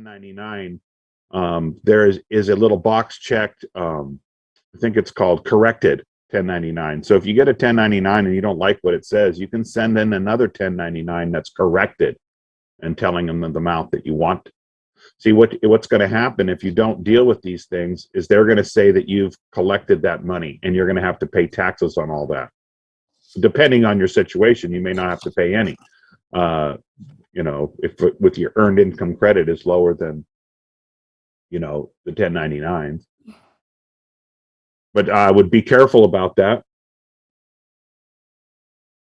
1099, there is a little box checked. I think it's called corrected 1099. So if you get a 1099 and you don't like what it says, you can send in another 1099 that's corrected and telling them the amount that you want. See, what's going to happen if you don't deal with these things is they're going to say that you've collected that money and you're going to have to pay taxes on all that. Depending on your situation, you may not have to pay any. If with your earned income credit is lower than, the 1099s. But I would be careful about that.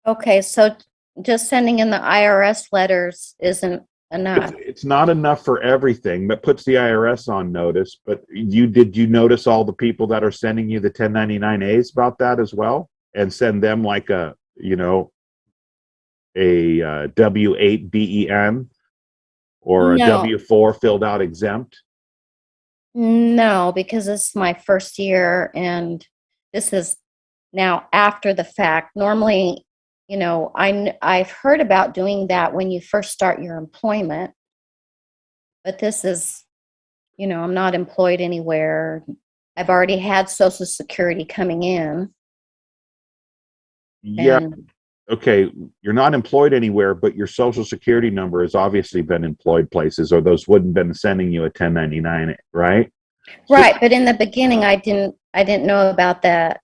Okay, so just sending in the IRS letters isn't enough. It's not enough for everything. That puts the IRS on notice. But did you notice all the people that are sending you the 1099As about that as well, and send them like a W-8 BEN or a W-4 filled out exempt? No, because this is my first year and this is now after the fact. Normally, I've heard about doing that when you first start your employment, but this is, I'm not employed anywhere. I've already had Social Security coming in. Yeah. Okay, you're not employed anywhere, but your Social Security number has obviously been employed places, or those wouldn't have been sending you a 1099, right? Right, but in the beginning, I didn't know about that.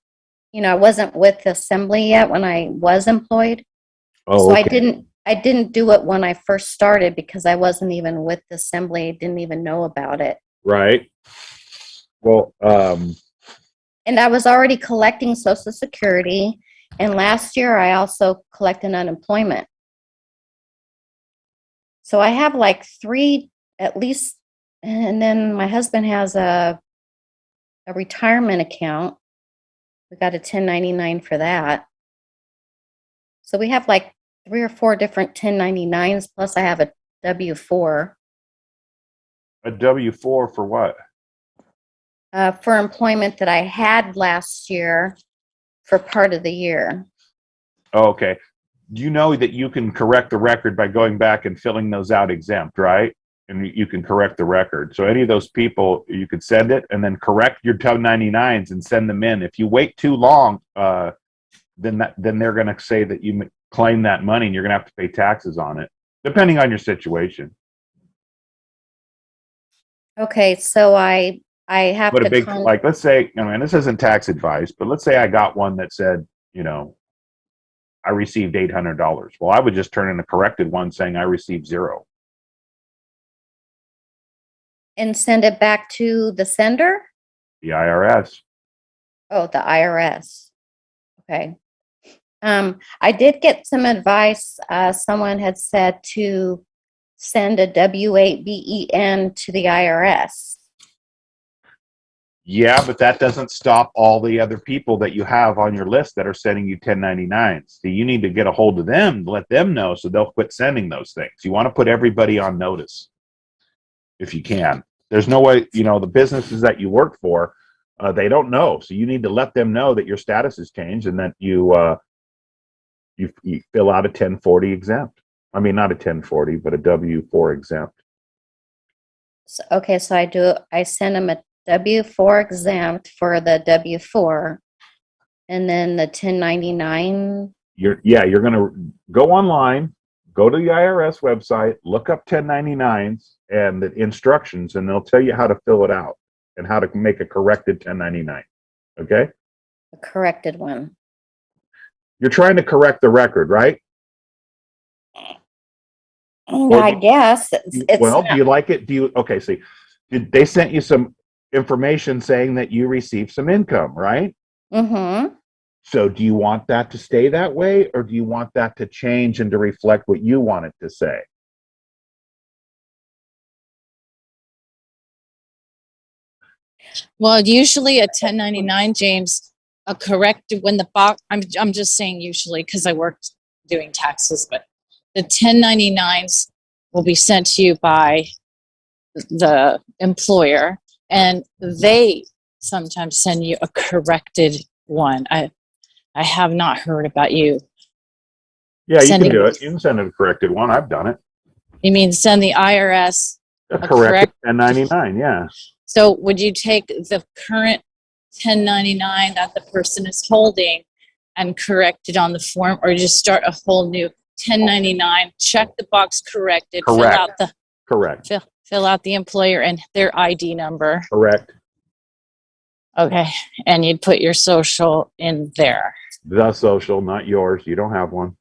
I wasn't with Assembly yet when I was employed. Oh, so okay. I didn't do it when I first started because I wasn't even with Assembly. I didn't even know about it. Right. Well, and I was already collecting Social Security. And last year, I also collected unemployment. So I have like 3 at least. And then my husband has a retirement account. We got a 1099 for that. So we have like 3 or 4 different 1099s. Plus I have a W-4. A W-4 for what? For employment that I had last year for part of the year. Oh, okay. Do you know that you can correct the record by going back and filling those out exempt, right? And you can correct the record. So any of those people, you could send it and then correct your 1099s and send them in. If you wait too long, then they're going to say that you claim that money and you're going to have to pay taxes on it, depending on your situation. Okay, so I have but to like, let's say, this isn't tax advice, but let's say I got one that said, I received $800. Well, I would just turn in a corrected one saying I received 0. And send it back to the sender? The IRS. Oh, the IRS. Okay. I did get some advice. Someone had said to send a W-8 BEN to the IRS. Yeah, but that doesn't stop all the other people that you have on your list that are sending you 1099s. So you need to get a hold of them, let them know so they'll quit sending those things. You want to put everybody on notice if you can. There's no way, the businesses that you work for, they don't know. So you need to let them know that your status has changed and that you fill out a 1040 exempt. I mean, not a 1040, but a W-4 exempt. So, okay, so I send them a W-4 exempt for the W-4, and then the 1099. You're going to go online, go to the IRS website, look up 1099s and the instructions, and they'll tell you how to fill it out and how to make a corrected 1099. Okay? A corrected one. You're trying to correct the record, right? I guess. Well, do you like it? Okay, see, they sent you some information saying that you received some income, right? Mm-hmm. So do you want that to stay that way, or do you want that to change and to reflect what you want it to say? Well, usually a 1099, James, a corrected when the box, I'm just saying usually because I worked doing taxes, but the 1099s will be sent to you by the employer, and they sometimes send you a corrected one. I have not heard about you. Yeah, you can do it. You can send a corrected one. I've done it. You mean send the IRS A corrected 1099, yeah. So would you take the current 1099 that the person is holding and correct it on the form, or just start a whole new 1099, check the box corrected, Correct. fill out the employer and their ID number. Correct. Okay. And you'd put your social in there. The social, not yours. You don't have one.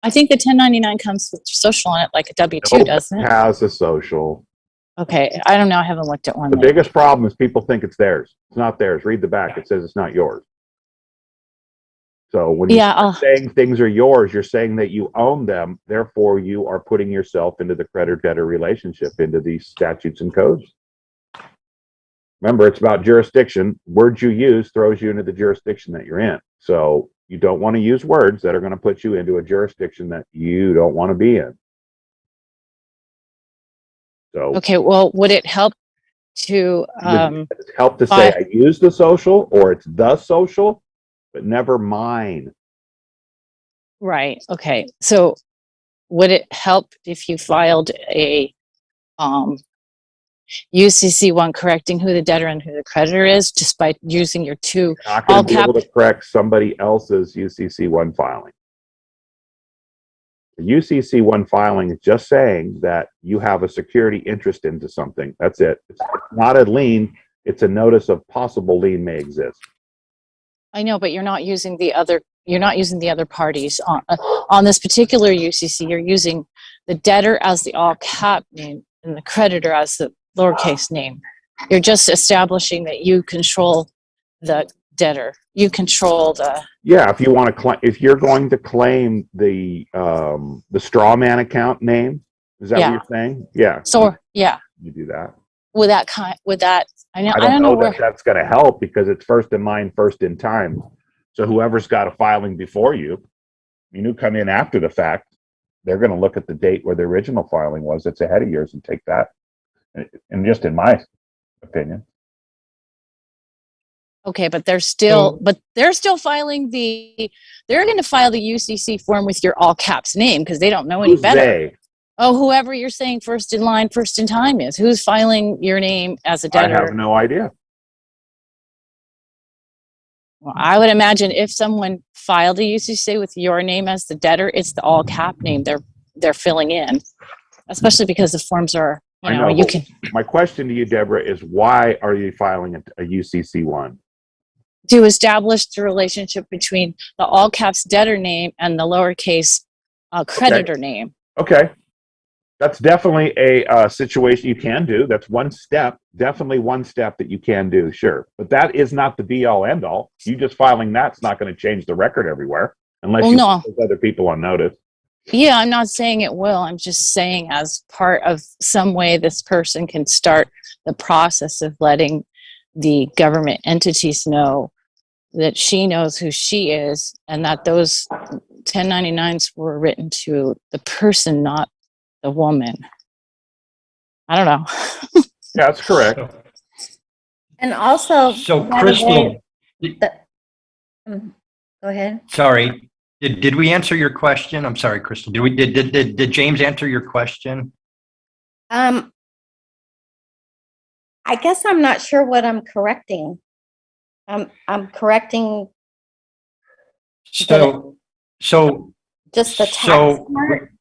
I think the 1099 comes with your social on it, like a W-2, Nope, doesn't it? has a social. Okay. I don't know. I haven't looked at one. The yet. biggest problem is people think it's theirs. It's not theirs. Read the back. It says it's not yours. So when you're saying things are yours, you're saying that you own them. Therefore, you are putting yourself into the creditor-debtor relationship, into these statutes and codes. Remember, it's about jurisdiction. Words you use throws you into the jurisdiction that you're in. So you don't want to use words that are going to put you into a jurisdiction that you don't want to be in. So okay. Well, would it help to say I use the social, or it's the social, but never mine? Right. Okay. So would it help if you filed a UCC one correcting who the debtor and who the creditor is, just by using your two not going to be able to correct somebody else's UCC1 filing. The UCC1 filing is just saying that you have a security interest into something. That's it. It's not a lien. It's a notice of possible lien may exist. I know, but you're not using the other. You're not using the other parties on this particular UCC. You're using the debtor as the all cap name and the creditor as the lowercase name. You're just establishing that you control the debtor. You control the. Yeah, if you want to claim, if you're going to claim the straw man account name, is that what you're saying? Yeah. So yeah. You do that. With that, I don't know that that's going to help, because it's first in line, first in time. So whoever's got a filing before you, you come in after the fact, they're going to look at the date where the original filing was that's ahead of yours and take that. And just in my opinion. Okay, but they're still filing they're going to file the UCC form with your all caps name, because they don't know any better. They? Oh, whoever you're saying first in line, first in time is. Who's filing your name as a debtor? I have no idea. Well, I would imagine if someone filed a UCC with your name as the debtor, it's the all cap name they're filling in, especially because the forms are, you can. My question to you, Deborah, is why are you filing a UCC1? To establish the relationship between the all caps debtor name and the lowercase creditor name. Okay. That's definitely a situation you can do. That's one step, definitely one step that you can do, sure. But that is not the be-all, end-all. You just filing that's not going to change the record everywhere, unless put other people on notice. Yeah, I'm not saying it will. I'm just saying as part of some way this person can start the process of letting the government entities know that she knows who she is, and that those 1099s were written to the person, not the woman. I don't know. Yeah, that's correct. And also, Crystal, go ahead. Sorry, did we answer your question? I'm sorry, Crystal. Did James answer your question? I guess I'm not sure what I'm correcting. I'm correcting. So just the tax part.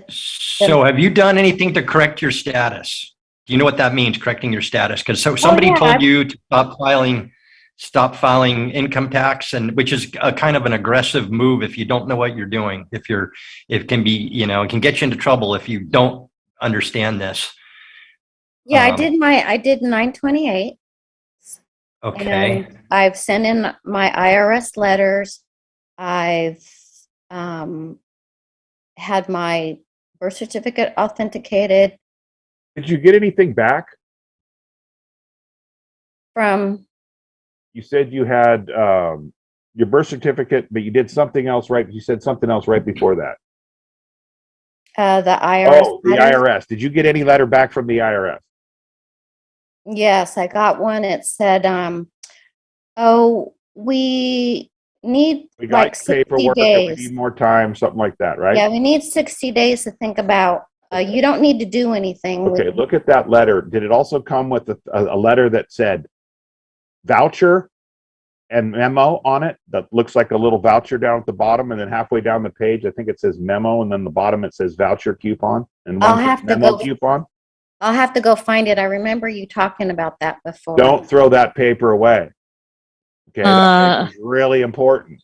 So have you done anything to correct your status? Do you know what that means, correcting your status? Because somebody told you to stop filing income tax, and which is a kind of an aggressive move if you don't know what you're doing. It can be, it can get you into trouble if you don't understand this. Yeah, I did 928. Okay. And I've sent in my IRS letters. I've had my birth certificate authenticated. Did you get anything back? From? You said you had your birth certificate, but you did something else right. You said something else right before that. The IRS. Oh, the IRS. Did you get any letter back from the IRS? Yes, I got one. It said, we need like 60 paperwork, days. we need more time, something like that, right? Yeah, we need 60 days to think about You don't need to do anything. Okay, look at that letter. Did it also come with a letter that said voucher and memo on it? That looks like a little voucher down at the bottom, and then halfway down the page, I think it says memo, and then the bottom it says voucher coupon, and I'll one have says to memo go. coupon. I'll have to go find it. I remember you talking about that before. Don't throw that paper away. Okay, that paper is really important.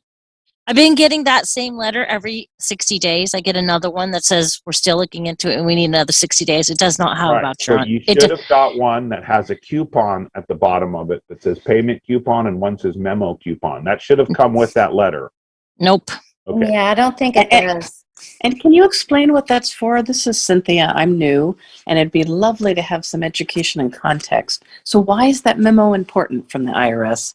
I've been getting that same letter every 60 days. I get another one that says we're still looking into it and we need another 60 days. It does not have a voucher So on you it. should have got one that has a coupon at the bottom of it that says payment coupon and one says memo coupon. That should have come with that letter. Nope. Okay. Yeah, I don't think it does. And can you explain what that's for? This is Cynthia. I'm new, and it'd be lovely to have some education and context. So why is that memo important from the IRS?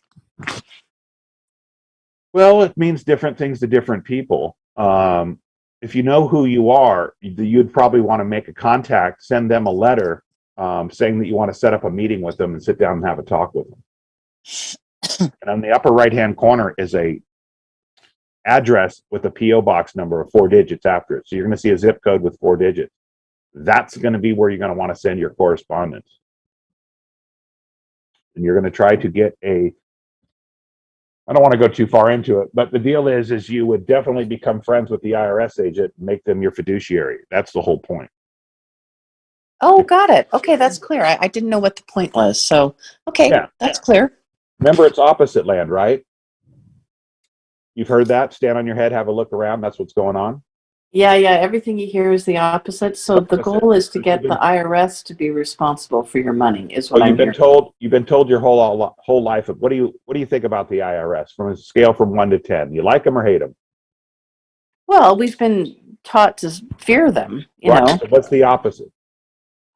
Well, it means different things to different people. If you know who you are, you'd probably want to make a contact, send them a letter saying that you want to set up a meeting with them and sit down and have a talk with them. And on the upper right-hand corner is a address with a P.O. box number of 4 digits after it. So you're going to see a zip code with 4 digits. That's going to be where you're going to want to send your correspondence. And you're going to try to get I don't want to go too far into it, but the deal is you would definitely become friends with the IRS agent and make them your fiduciary. That's the whole point. Oh, got it. Okay, that's clear. I didn't know what the point was. So, okay, Yeah. that's clear. Remember, it's opposite land, right? You've heard that? Stand on your head, have a look around. That's what's going on. Yeah, everything you hear is the opposite. So the goal is to get the IRS to be responsible for your money, is what I'm hearing. You've been told your whole life. What do you think about the IRS from a scale from 1 to 10? You like them or hate them? Well, we've been taught to fear them, you know. So what's the opposite?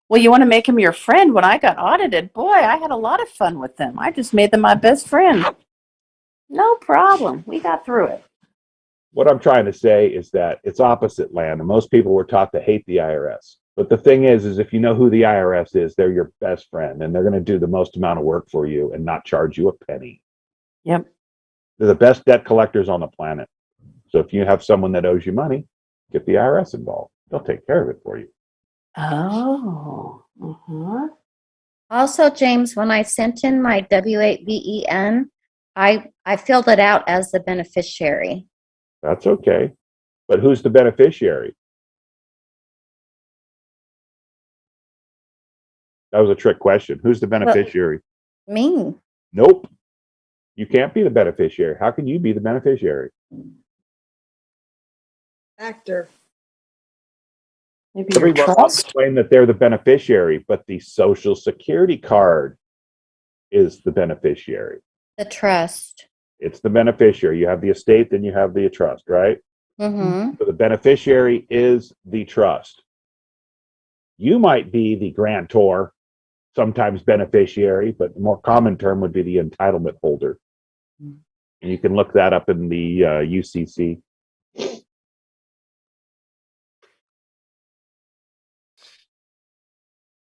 Well, you want to make them your friend. When I got audited, boy, I had a lot of fun with them. I just made them my best friend. No problem. We got through it. What I'm trying to say is that it's opposite land, and most people were taught to hate the IRS. But the thing is if you know who the IRS is, they're your best friend, and they're going to do the most amount of work for you and not charge you a penny. Yep. They're the best debt collectors on the planet. So if you have someone that owes you money, get the IRS involved. They'll take care of it for you. Oh. Uh-huh. Also, James, when I sent in my W8BEN, I filled it out as the beneficiary. That's okay. But who's the beneficiary? That was a trick question. Who's the beneficiary? Me. Nope. You can't be the beneficiary. How can you be the beneficiary? Actor. Maybe your Everyone wants to trust. claim that they're the beneficiary, but the Social Security card is the beneficiary. The trust. It's the beneficiary. You have the estate, then you have the trust, right? Mm-hmm. So the beneficiary is the trust. You might be the grantor, sometimes beneficiary, but the more common term would be the entitlement holder. And you can look that up in the UCC.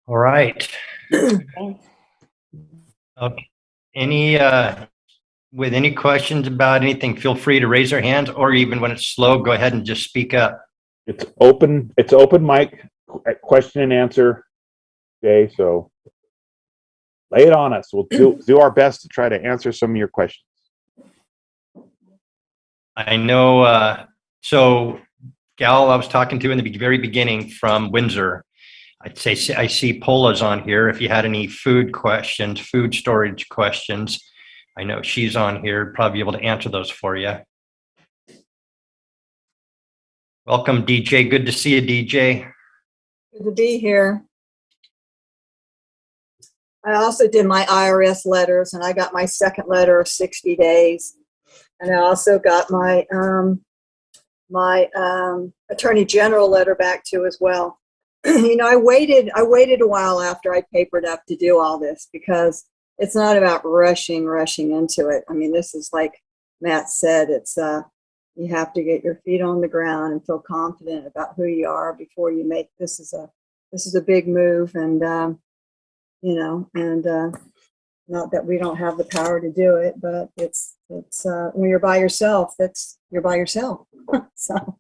All right. Okay. With any questions about anything, feel free to raise your hands, or even when it's slow, go ahead and just speak up. It's open mic, question and answer. Okay, so lay it on us. We'll do our best to try to answer some of your questions. I know, so gal I was talking to in the very beginning from Windsor, I'd say I see Paula's on here. If you had any food questions, food storage questions, I know she's on here, probably be able to answer those for you. Welcome, DJ. Good to see you, DJ. Good to be here. I also did my IRS letters, and I got my second letter of 60 days. And I also got my Attorney General letter back too as well. You know, I waited a while after I papered up to do all this, because it's not about rushing into it. I mean, this is like Matt said, it's you have to get your feet on the ground and feel confident about who you are before you make this is a big move, and you know, and not that we don't have the power to do it, but it's when you're by yourself, you're by yourself. So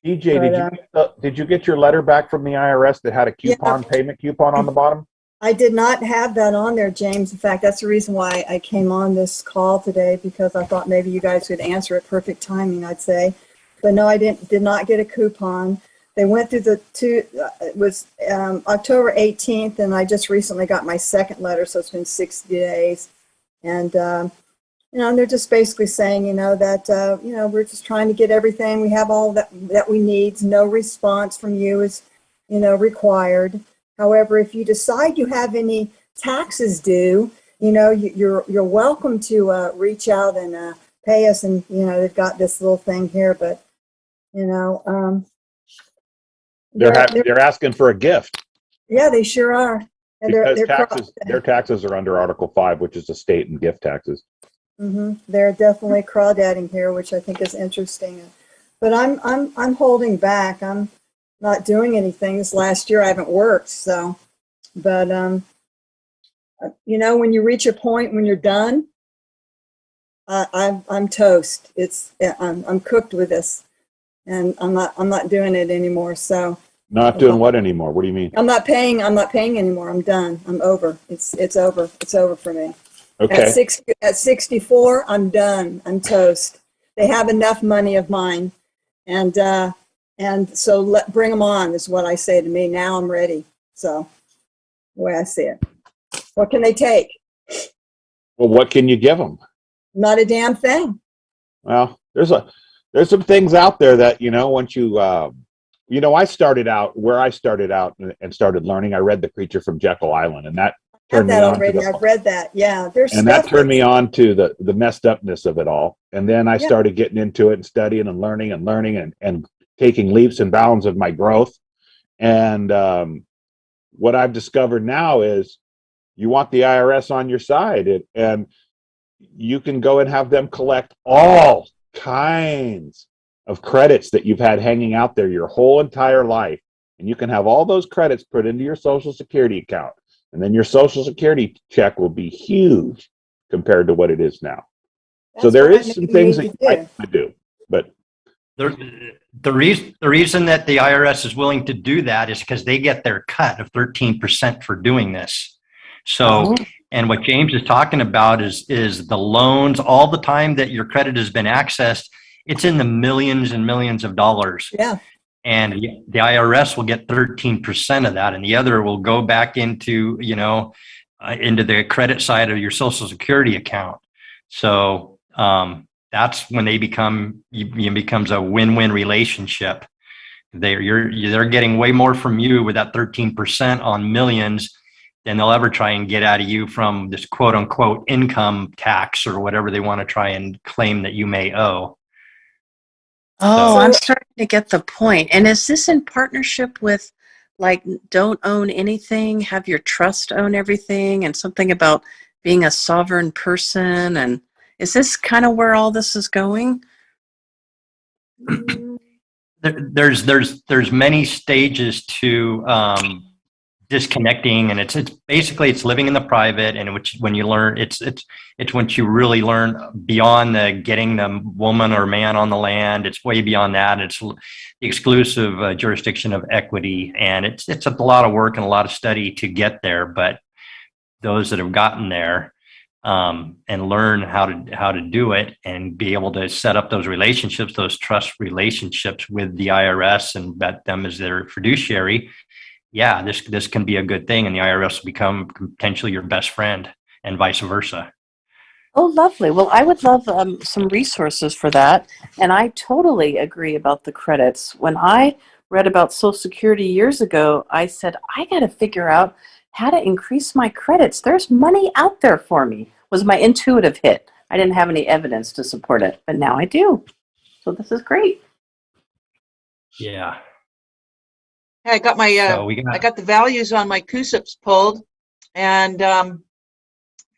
DJ, But, did you get your letter back from the IRS that had a payment coupon on the bottom? I did not have that on there, James. In fact, that's the reason why I came on this call today, because I thought maybe you guys would answer it. Perfect timing, I'd say. But no, I did not get a coupon. They went through it was October 18th, and I just recently got my second letter, so it's been 60 days. And, and they're just basically saying, that, we're just trying to get everything. We have all that we need. No response from you is, required. However, if you decide you have any taxes due, you're welcome to reach out and pay us. And, they've got this little thing here, but, they're asking for a gift. Yeah, they sure are. And because their taxes are under Article 5, which is the state and gift taxes. Mm-hmm. They're definitely crawdadding here, which I think is interesting. But I'm holding back. I'm not doing anything. This last year I haven't worked, so. But when you reach a point when you're done, I'm toast. I'm cooked with this, and I'm not doing it anymore. So. Not doing what anymore? What do you mean? I'm not paying anymore. I'm done. I'm over. It's over. It's over for me. Okay. At 64, I'm done. I'm toast. They have enough money of mine, and so bring them on is what I say to me. Now I'm ready. So, the way I see it. What can they take? Well, what can you give them? Not a damn thing. Well, there's some things out there that once you I started out and started learning. I read The Creature from Jekyll Island, and that turned me on already. I've read that. Yeah, and that turned me on to the messed upness of it all. And then I started getting into it and studying and learning and taking leaps and bounds of my growth. And what I've discovered now is you want the IRS on your side, and you can go and have them collect all kinds of credits that you've had hanging out there your whole entire life. And you can have all those credits put into your Social Security account. And then your Social Security check will be huge compared to what it is now. So there is some things that you might do. But the reason that the IRS is willing to do that is because they get their cut of 13% for doing this. So, and what James is talking about is the loans, all the time that your credit has been accessed, it's in the millions and millions of dollars. Yeah. And the IRS will get 13% of that, and the other will go back into, into the credit side of your Social Security account. So that's when it becomes a win-win relationship. They're getting way more from you with that 13% on millions than they'll ever try and get out of you from this quote unquote income tax or whatever they want to try and claim that you may owe. Oh, I'm starting to get the point. And is this in partnership with, like, don't own anything, have your trust own everything, and something about being a sovereign person? And is this kind of where all this is going? There's many stages to disconnecting, and it's basically living in the private, and when you learn it's once you really learn beyond the getting the woman or man on the land. It's way beyond that. It's the exclusive jurisdiction of equity, and it's a lot of work and a lot of study to get there. But those that have gotten there and learn how to do it and be able to set up those relationships, those trust relationships with the IRS, and bet them as their fiduciary. Yeah, this can be a good thing, and the IRS will become potentially your best friend, and vice versa. Oh, lovely. Well, I would love some resources for that. And I totally agree about the credits. When I read about Social Security years ago, I said, I got to figure out how to increase my credits. There's money out there for me, was my intuitive hit. I didn't have any evidence to support it, but now I do. So this is great. Yeah. I got my I got the values on my CUSIPs pulled, and over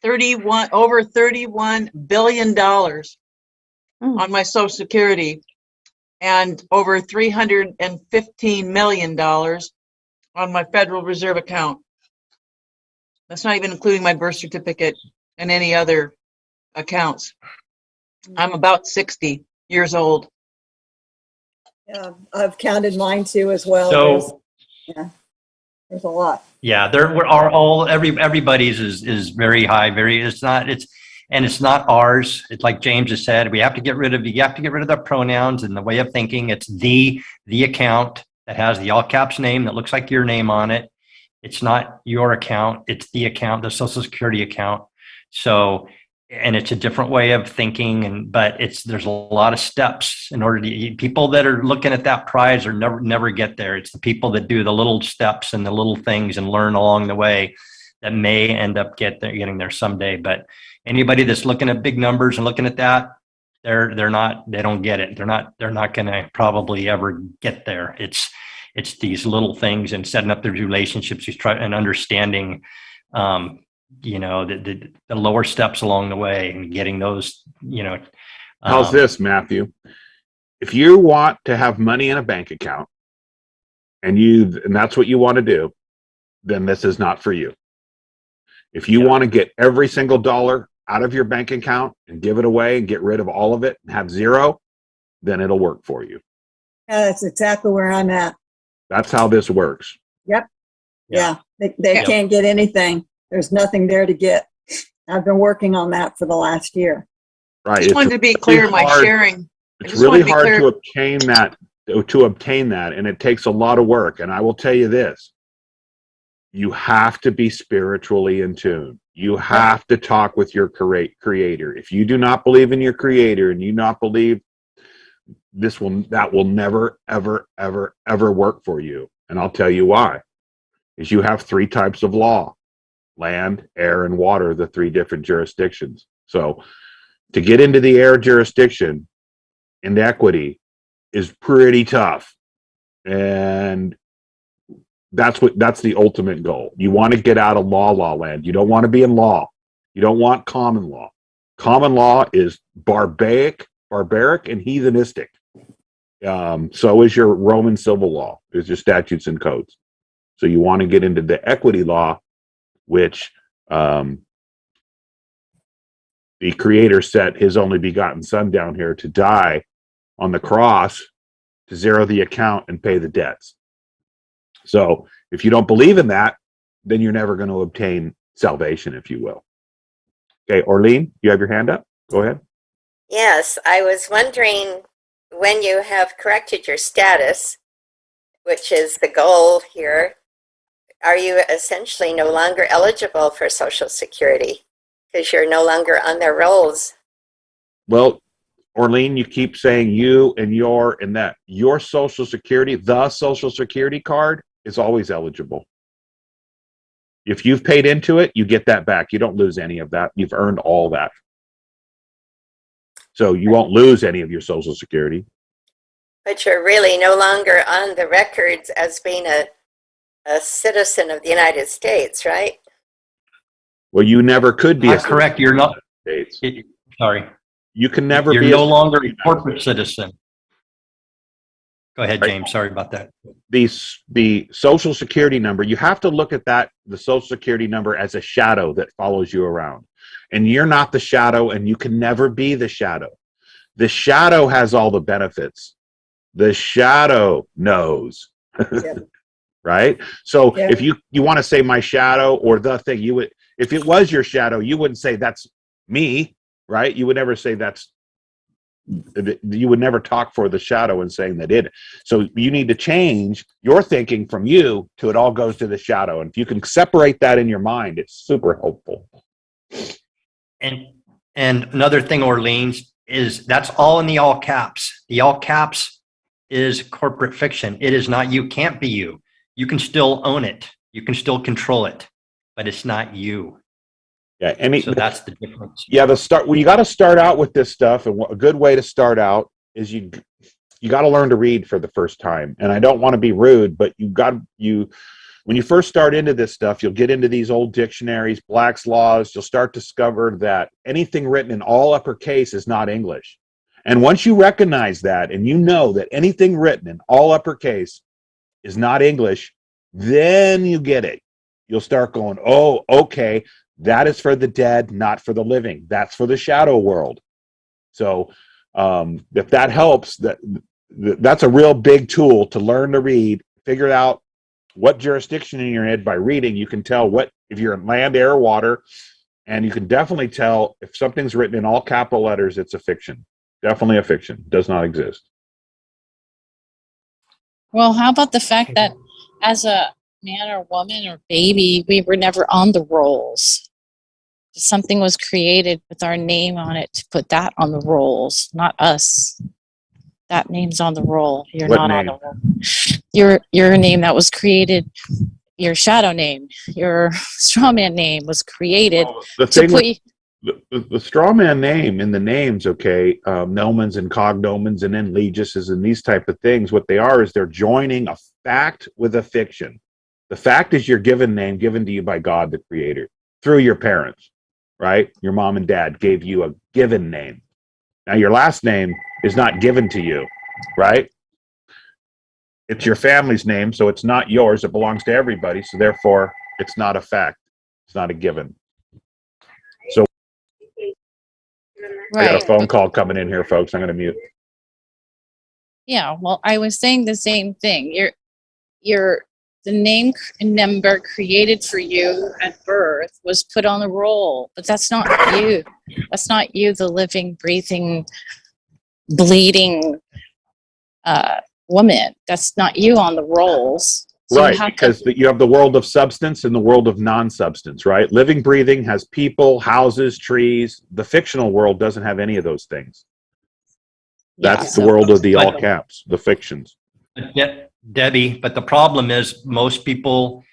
$31 billion on my Social Security, and over $315 million on my Federal Reserve account. That's not even including my birth certificate and any other accounts. I'm about 60 years old. Yeah, I've counted mine too as well. So There's a lot. yeah, everybody's is very high. It's not ours. It's like James has said, you have to get rid of the pronouns and the way of thinking. It's the account that has the all caps name that looks like your name on it. It's not your account. It's the account, the Social Security account. So, and it's a different way of thinking, but there's a lot of steps in order to. People that are looking at that prize are never get there. It's the people that do the little steps and the little things and learn along the way that may end up getting there someday. But anybody that's looking at big numbers and looking at that, they don't get it. They're not going to probably ever get there. It's these little things and setting up their relationships and understanding, the lower steps along the way and getting those, How's this, Matthew? If you want to have money in a bank account and that's what you want to do, then this is not for you. If you want to get every single dollar out of your bank account and give it away and get rid of all of it and have zero, then it'll work for you. Yeah, that's exactly where I'm at. That's how this works. Yep. Yeah. They can't get anything. There's nothing there to get. I've been working on that for the last year. Right. I just wanted to be clear, my sharing. It's really hard to obtain that, and it takes a lot of work. And I will tell you this, you have to be spiritually in tune. You have to talk with your creator. If you do not believe in your creator and you not believe that will never, ever, ever, ever work for you. And I'll tell you why. Is you have 3 types of law: land, air, and water, the 3 different jurisdictions. So to get into the air jurisdiction, into equity, is pretty tough. And that's the ultimate goal. You want to get out of law land. You don't want to be in law. You don't want common law. Common law is barbaric and heathenistic. So is your Roman civil law. There's your statutes and codes. So you want to get into the equity law, which the Creator set His only begotten Son down here to die on the cross to zero the account and pay the debts. So if you don't believe in that, then you're never going to obtain salvation, if you will. Okay, Orlean, you have your hand up? Go ahead. Yes, I was wondering, when you have corrected your status, which is the goal here, are you essentially no longer eligible for Social Security because you're no longer on their rolls? Well, Orlean, you keep saying you and your and that. Your Social Security, the Social Security card, is always eligible. If you've paid into it, you get that back. You don't lose any of that. You've earned all that. So you won't lose any of your Social Security. But you're really no longer on the records as being a citizen of the United States, right? Well, you never could be. That's correct. You're not. States. Sorry. You can never You're be no longer a corporate citizen. Go ahead, James. Sorry about that. The Social Security number, you have to look at the Social Security number as a shadow that follows you around. And you're not the shadow, and you can never be the shadow. The shadow has all the benefits. The shadow knows. Yeah. Right? So if you want to say my shadow or the thing, you would, if it was your shadow, you wouldn't say that's me, right? You would never say you would never talk for the shadow and saying that it. So you need to change your thinking from you to it all goes to the shadow. And if you can separate that in your mind, it's super helpful. And another thing, Orlean, is that's all in the all caps. The all caps is corporate fiction. It is not you. Can't be you. You can still own it. You can still control it, but it's not you. Yeah, so that's the difference. Yeah, you got to start out with this stuff, and a good way to start out is you got to learn to read for the first time. And I don't want to be rude, but when you first start into this stuff, you'll get into these old dictionaries, Black's Laws. You'll start to discover that anything written in all uppercase is not English. And once you recognize that, and you know that anything written in all uppercase is not English, then you get it. You'll start going, oh, okay. That is for the dead, not for the living. That's for the shadow world. So if that helps, that's a real big tool to learn to read, figure out what jurisdiction in your head. By reading, you can tell what, if you're in land, air, water, and you can definitely tell if something's written in all capital letters, it's a fiction. Definitely a fiction. Does not exist. Well, how about the fact that as a man or woman or baby, we were never on the rolls? Something was created with our name on it to put that on the rolls, not us. That name's on the roll. You're What not name? on the roll. Your name that was created, your shadow name, your strawman name was created The to thing put with the straw man name in the names, okay, nomens and cognomens and then legises and these type of things, what they are is they're joining a fact with a fiction. The fact is your given name given to you by God, the creator, through your parents, right? Your mom and dad gave you a given name. Now your last name is not given to you, right? It's your family's name, so it's not yours. It belongs to everybody, so therefore it's not a fact. It's not a given. So I got a phone call coming in here, folks. I'm going to mute. Yeah, well, I was saying the same thing. The name number created for you at birth was put on the roll, but that's not you. That's not you, the living, breathing, bleeding woman. That's not you on the rolls. So right, because you have the world of substance and the world of non-substance, right? Living, breathing has people, houses, trees. The fictional world doesn't have any of those things. That's the world of the all caps, the fictions. Debbie, but the problem is most people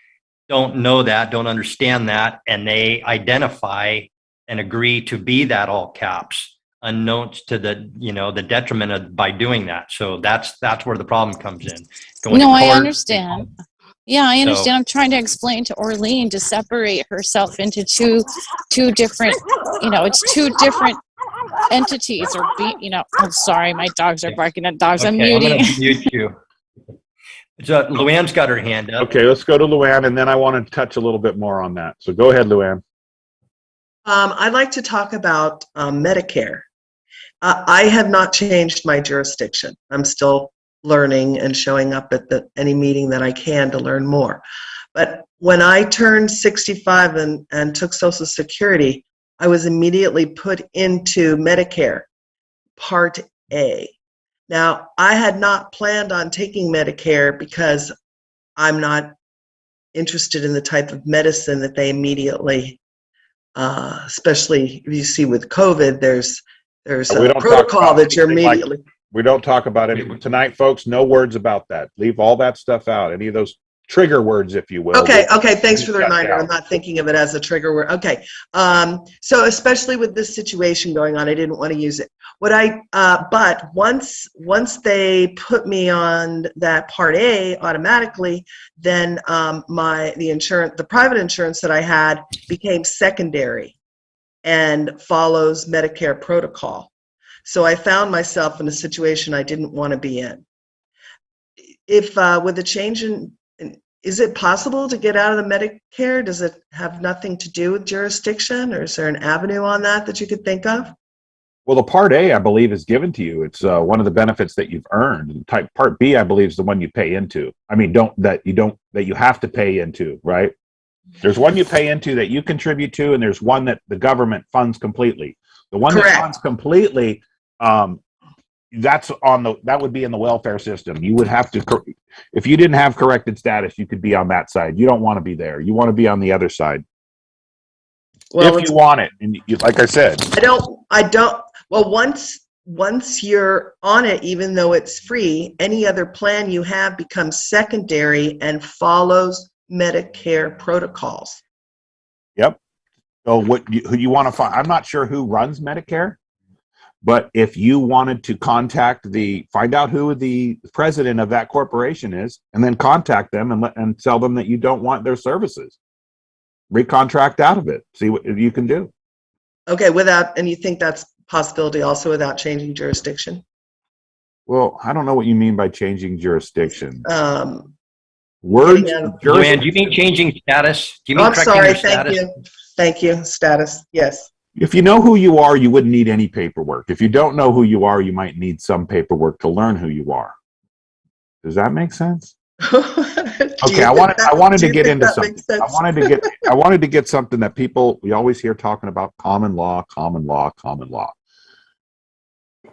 don't know that, don't understand that, and they identify and agree to be that all caps, unknown to the detriment of by doing that. So that's where the problem comes in. I understand. Yeah, I understand. So, I'm trying to explain to Orlean to separate herself into two different, it's two different entities or I'm sorry, my dogs are barking at dogs. Okay, I'm muting. I'm going to mute you. So Luann's got her hand up. Okay, let's go to Luann, and then I want to touch a little bit more on that. So go ahead, Luann. I'd like to talk about Medicare. I have not changed my jurisdiction. I'm still learning and showing up at any meeting that I can to learn more. But when I turned 65 and took Social Security, I was immediately put into Medicare Part A. Now, I had not planned on taking Medicare because I'm not interested in the type of medicine that they immediately, especially if you see with COVID, there's a protocol that you're immediately. We don't talk about it tonight, folks. No words about that. Leave all that stuff out. Any of those trigger words, if you will. Okay. Thanks for the reminder. I'm not thinking of it as a trigger word. Okay. So especially with this situation going on, I didn't want to use it. But once they put me on that Part A automatically, then the private insurance that I had became secondary and follows Medicare protocol. So I found myself in a situation I didn't want to be in. If with a change is it possible to get out of the Medicare? Does it have nothing to do with jurisdiction, or is there an avenue on that you could think of? Well, the Part A, I believe, is given to you. It's one of the benefits that you've earned. Type Part B, I believe, is the one you pay into. I mean, that you have to pay into, right? There's one you pay into that you contribute to, and there's one that the government funds completely. The one that funds completely, that would be in the welfare system. You would have to, if you didn't have corrected status, you could be on that side. You don't want to be there. You want to be on the other side. Well, if you want it, and like I said, I don't. Well, once you're on it, even though it's free, any other plan you have becomes secondary and follows Medicare protocols. Yep. So who you want to find? I'm not sure who runs Medicare. But if you wanted to find out who the president of that corporation is, and then contact them and tell them that you don't want their services, recontract out of it. See what you can do. Okay, and you think that's a possibility also without changing jurisdiction? Well, I don't know what you mean by changing jurisdiction. Joanne, do you mean changing status? Do you mean I'm sorry. Thank you. Status. Yes. If you know who you are, you wouldn't need any paperwork. If you don't know who you are, you might need some paperwork to learn who you are. Does that make sense? Okay, I wanted to get into something. I wanted to get something that we always hear talking about: common law, common law, common law.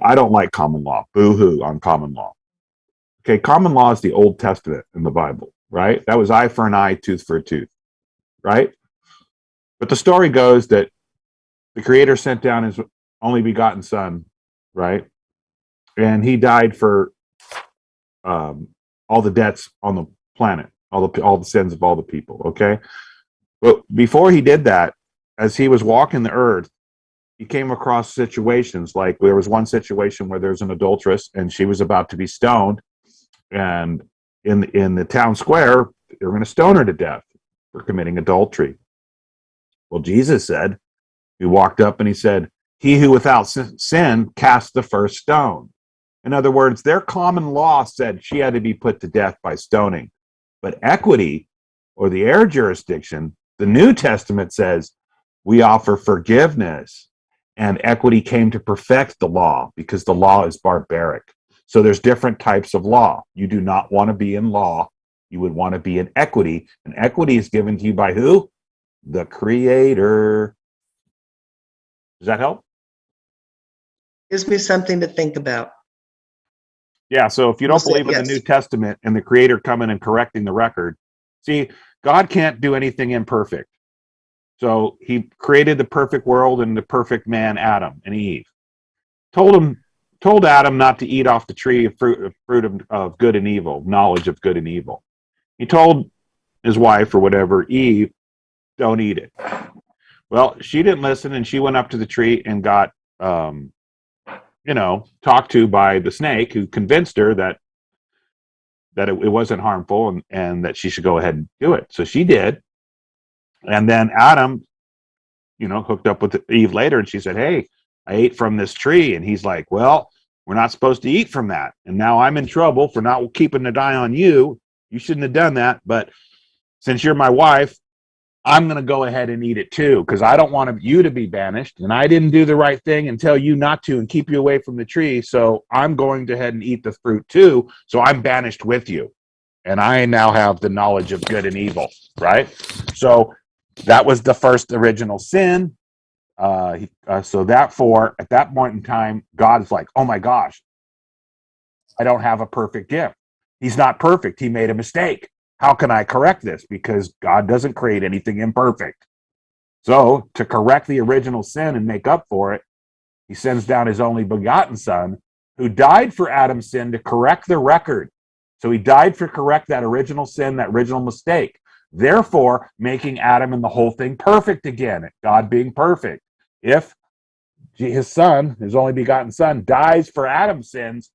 I don't like common law. Boo-hoo on common law. Okay, common law is the Old Testament in the Bible, right? That was eye for an eye, tooth for a tooth, right? But the story goes that the Creator sent down his only begotten Son, right? And he died for all the debts on the planet, all the sins of all the people, okay? But before he did that, as he was walking the earth, he came across situations like there was one situation where there's an adulteress and she was about to be stoned, and in the town square, they're going to stone her to death for committing adultery. Well, Jesus said, he walked up and he said, "He who without sin cast the first stone." In other words, their common law said she had to be put to death by stoning. But equity, or the air jurisdiction, the New Testament says we offer forgiveness. And equity came to perfect the law because the law is barbaric. So there's different types of law. You do not want to be in law. You would want to be in equity. And equity is given to you by who? The Creator. Does that help? Gives me something to think about. Yeah, so if you don't believe in the New Testament and the Creator coming and correcting the record, see, God can't do anything imperfect. So he created the perfect world and the perfect man, Adam and Eve. Told Adam not to eat off the tree of fruit of good and evil, knowledge of good and evil. He told his wife or whatever, Eve, don't eat it. Well, she didn't listen, and she went up to the tree and got, talked to by the snake, who convinced her that it wasn't harmful and that she should go ahead and do it. So she did. And then Adam, hooked up with Eve later, and she said, "Hey, I ate from this tree." And he's like, "Well, we're not supposed to eat from that. And now I'm in trouble for not keeping an eye on you. You shouldn't have done that. But since you're my wife, I'm going to go ahead and eat it too, because I don't want you to be banished. And I didn't do the right thing and tell you not to and keep you away from the tree. So I'm going to ahead and eat the fruit too. So I'm banished with you. And I now have the knowledge of good and evil," right? So that was the first original sin. So therefore, at that point in time, God's like, "Oh my gosh, I don't have a perfect gift. He's not perfect. He made a mistake. How can I correct this?" Because God doesn't create anything imperfect. So to correct the original sin and make up for it, he sends down his only begotten Son, who died for Adam's sin to correct the record. So he died to correct that original sin, that original mistake, therefore making Adam and the whole thing perfect again, God being perfect. If his Son, his only begotten Son, dies for Adam's sins,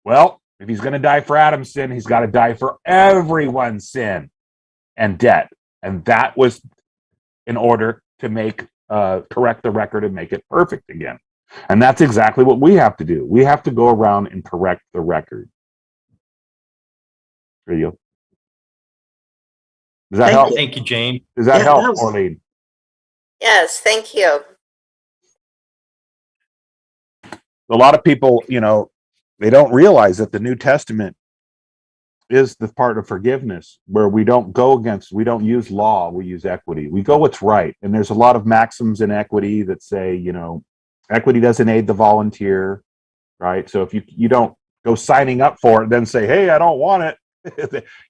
well, if he's going to die for Adam's sin, he's got to die for everyone's sin and debt. And that was in order to correct the record and make it perfect again. And that's exactly what we have to do. We have to go around and correct the record. For you. Does that help? Thank you, Jane. Does that help, Orleen? Yes, thank you. A lot of people, they don't realize that the New Testament is the part of forgiveness where we don't use law, we use equity. We go what's right. And there's a lot of maxims in equity that say, equity doesn't aid the volunteer, right? So if you don't go signing up for it, then say, "Hey, I don't want it."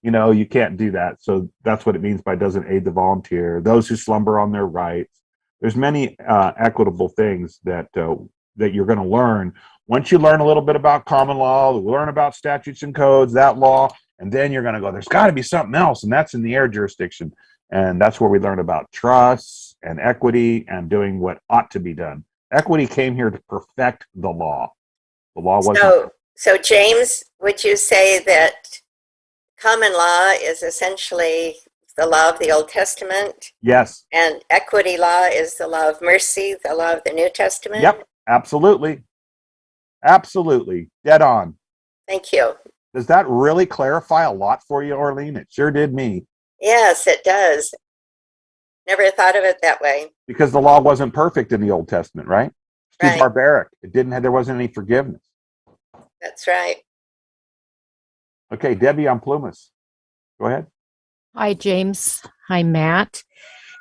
You can't do that. So that's what it means by doesn't aid the volunteer. Those who slumber on their rights. There's many equitable things that you're going to learn. Once you learn a little bit about common law, learn about statutes and codes, that law, and then you're going to go, there's got to be something else, and that's in the air jurisdiction. And that's where we learn about trusts and equity and doing what ought to be done. Equity came here to perfect the law. The law wasn't. So James, would you say that common law is essentially the law of the Old Testament? Yes. And equity law is the law of mercy, the law of the New Testament? Yep, absolutely. Absolutely. Dead on. Thank you. Does that really clarify a lot for you, Orleen? It sure did me. Yes, it does. Never thought of it that way. Because the law wasn't perfect in the Old Testament, right? It's too Right. barbaric. There wasn't any forgiveness. That's right. Okay, Debbie on Plumas. Go ahead. Hi, James. Hi, Matt.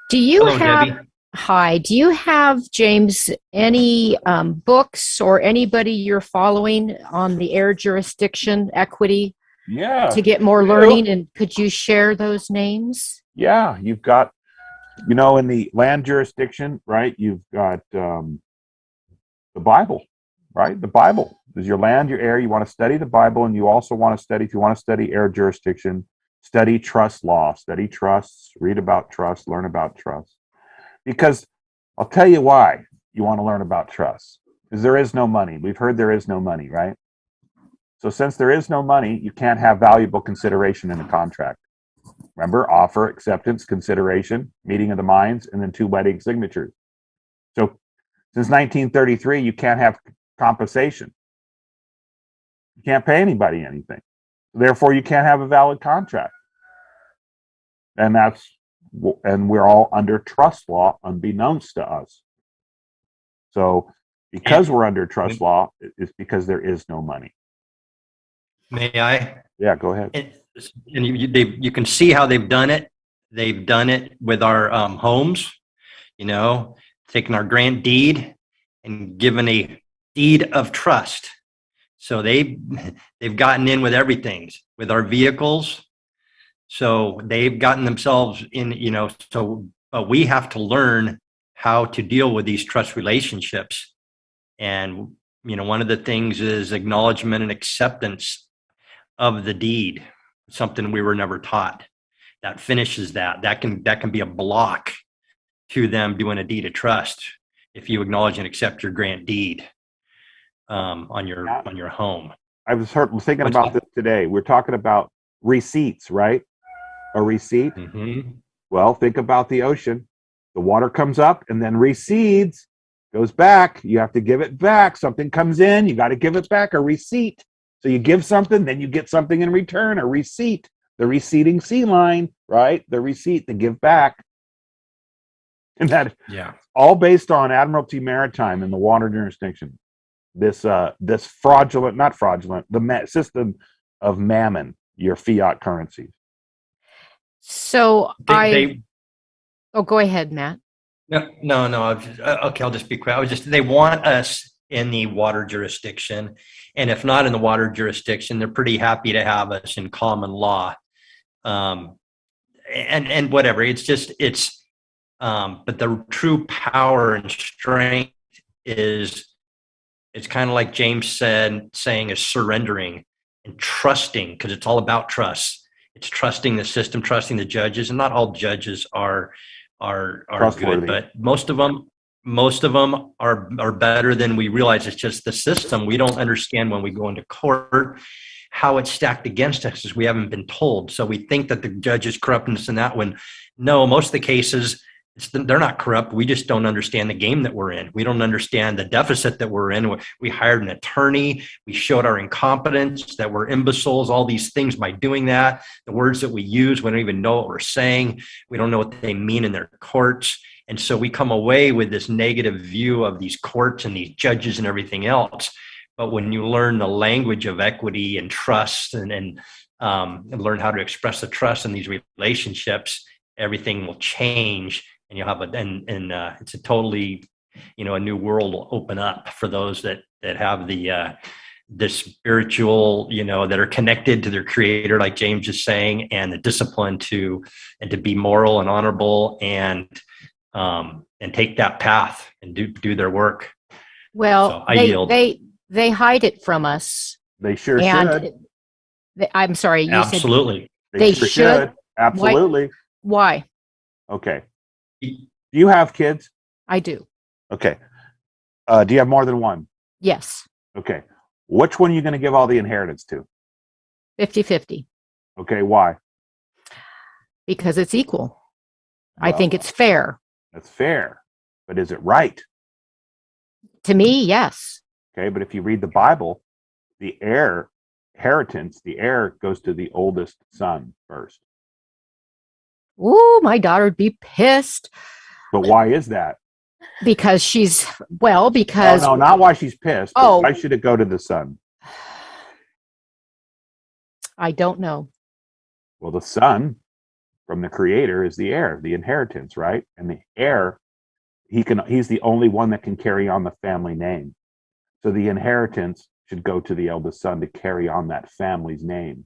Do you Hello, have, Debbie. hi, do you have, James, any books or anybody you're following on the air jurisdiction equity Yeah. to get more learning? And could you share those names? Yeah, you've got, in the land jurisdiction, right? You've got the Bible, right? The Bible is your land, your air. You want to study the Bible, and you also want to study, if you want to study air jurisdiction, study trust law, study trusts, read about trust, learn about trust. Because I'll tell you why you want to learn about trust. Because there is no money. We've heard there is no money, right? So since there is no money, you can't have valuable consideration in a contract. Remember, offer, acceptance, consideration, meeting of the minds, and then 2 wedding signatures. So since 1933, you can't have compensation. You can't pay anybody anything. Therefore, you can't have a valid contract. And we're all under trust law, unbeknownst to us. So because we're under trust law, it's because there is no money. May I? Yeah, go ahead. And you can see how they've done it. They've done it with our homes, taking our grant deed and given a deed of trust. So they've gotten in with everything, with our vehicles. So they've gotten themselves in, so we have to learn how to deal with these trust relationships. And, one of the things is acknowledgement and acceptance of the deed, something we were never taught. That finishes that. That can be a block to them doing a deed of trust if you acknowledge and accept your grant deed on your home. I was thinking about this today. We're talking about receipts, right? A receipt. Mm-hmm. Well, think about the ocean. The water comes up and then recedes, goes back. You have to give it back. Something comes in, you got to give it back. A receipt. So you give something, then you get something in return. A receipt. The receding sea line, right? The receipt to give back. And that, all based on Admiralty Maritime and the water jurisdiction. This fraudulent, not fraudulent, the system of mammon, your fiat currencies. So go ahead, Matt. No. Okay, I'll just be quick. They want us in the water jurisdiction, and if not in the water jurisdiction, they're pretty happy to have us in common law, and whatever. But the true power and strength is, it's kind of like James saying is surrendering and trusting, because it's all about trust. It's trusting the system, trusting the judges, and not all judges are good, but most of them are better than we realize. It's just the system. We don't understand when we go into court how it's stacked against us, as we haven't been told. So we think that the judge is corrupt and this and that, when no, most of the cases, they're not corrupt. We just don't understand the game that we're in. We don't understand the deficit that we're in. We hired an attorney. We showed our incompetence, that we're imbeciles, all these things by doing that. The words that we use, we don't even know what we're saying. We don't know what they mean in their courts. And so we come away with this negative view of these courts and these judges and everything else. But when you learn the language of equity and trust and learn how to express the trust in these relationships, everything will change. And you'll have it's a totally, a new world will open up for those that have the spiritual, that are connected to their creator, like James is saying, and the discipline to be moral and honorable and take that path and do their work. Well, so they hide it from us. They sure should. I'm sorry. You Absolutely. Said they should. Absolutely. Why? Okay. Do you have kids? I do. Okay. Do you have more than one? Yes. Okay. Which one are you going to give all the inheritance to? 50-50. Okay. Why? Because it's equal. Well, I think it's fair. That's fair. But is it right? To me, yes. Okay. But if you read the Bible, the inheritance goes to the oldest son first. Ooh, my daughter'd be pissed But why is that? because No, because no, not why she's pissed, but Oh. why should it go to the son? I don't know. Well, the son from the creator is the heir, the inheritance, right? And the heir, he's the only one that can carry on the family name. So the inheritance should go to the eldest son to carry on that family's name.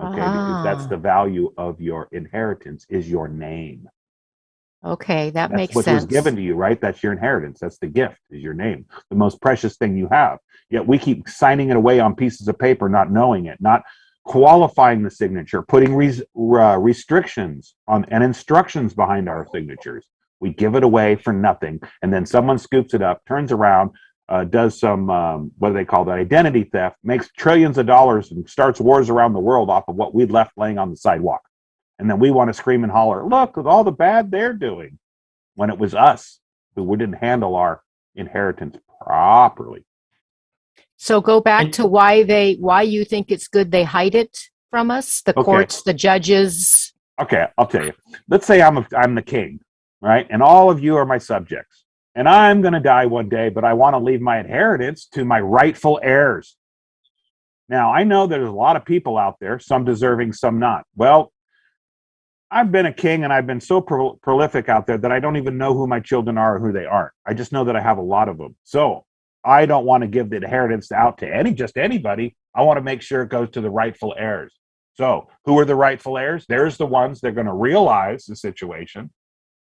Okay, because that's the value of your inheritance is your name. Okay, that That's makes what was sense. given to you, right? That's your inheritance. That's the gift, is your name, the most precious thing you have. Yet we keep signing it away on pieces of paper, not knowing it, not qualifying the signature, putting restrictions on and instructions behind our signatures. We give it away for nothing, and then someone scoops it up, turns around, does some what do they call that? Identity theft, makes trillions of dollars, and starts wars around the world off of what we'd left laying on the sidewalk. And then we want to scream and holler, look at all the bad they're doing, when it was us who didn't handle our inheritance properly. So go back to why you think it's good they hide it from us, the courts, the judges. Okay, I'll tell you. Let's say I'm the king, right? And all of you are my subjects. And I'm going to die one day, but I want to leave my inheritance to my rightful heirs. Now, I know there's a lot of people out there, some deserving, some not. Well, I've been a king and I've been so prolific out there that I don't even know who my children are or who they aren't. I just know that I have a lot of them. So I don't want to give the inheritance out to just anybody. I want to make sure it goes to the rightful heirs. So who are the rightful heirs? There's the ones that are going to realize the situation.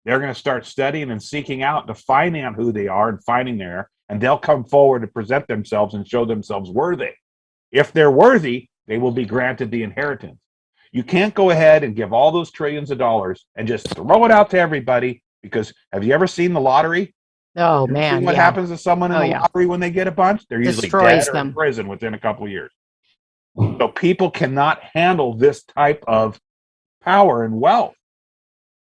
They're going to start studying and seeking out to find out who they are and finding their, and they'll come forward to present themselves and show themselves worthy. If they're worthy, they will be granted the inheritance. You can't go ahead and give all those trillions of dollars and just throw it out to everybody, because have you ever seen the lottery? Oh, man. What happens to someone in the lottery when they get a bunch? They're usually Destroys dead or them. in prison within a couple of years. So people cannot handle this type of power and wealth.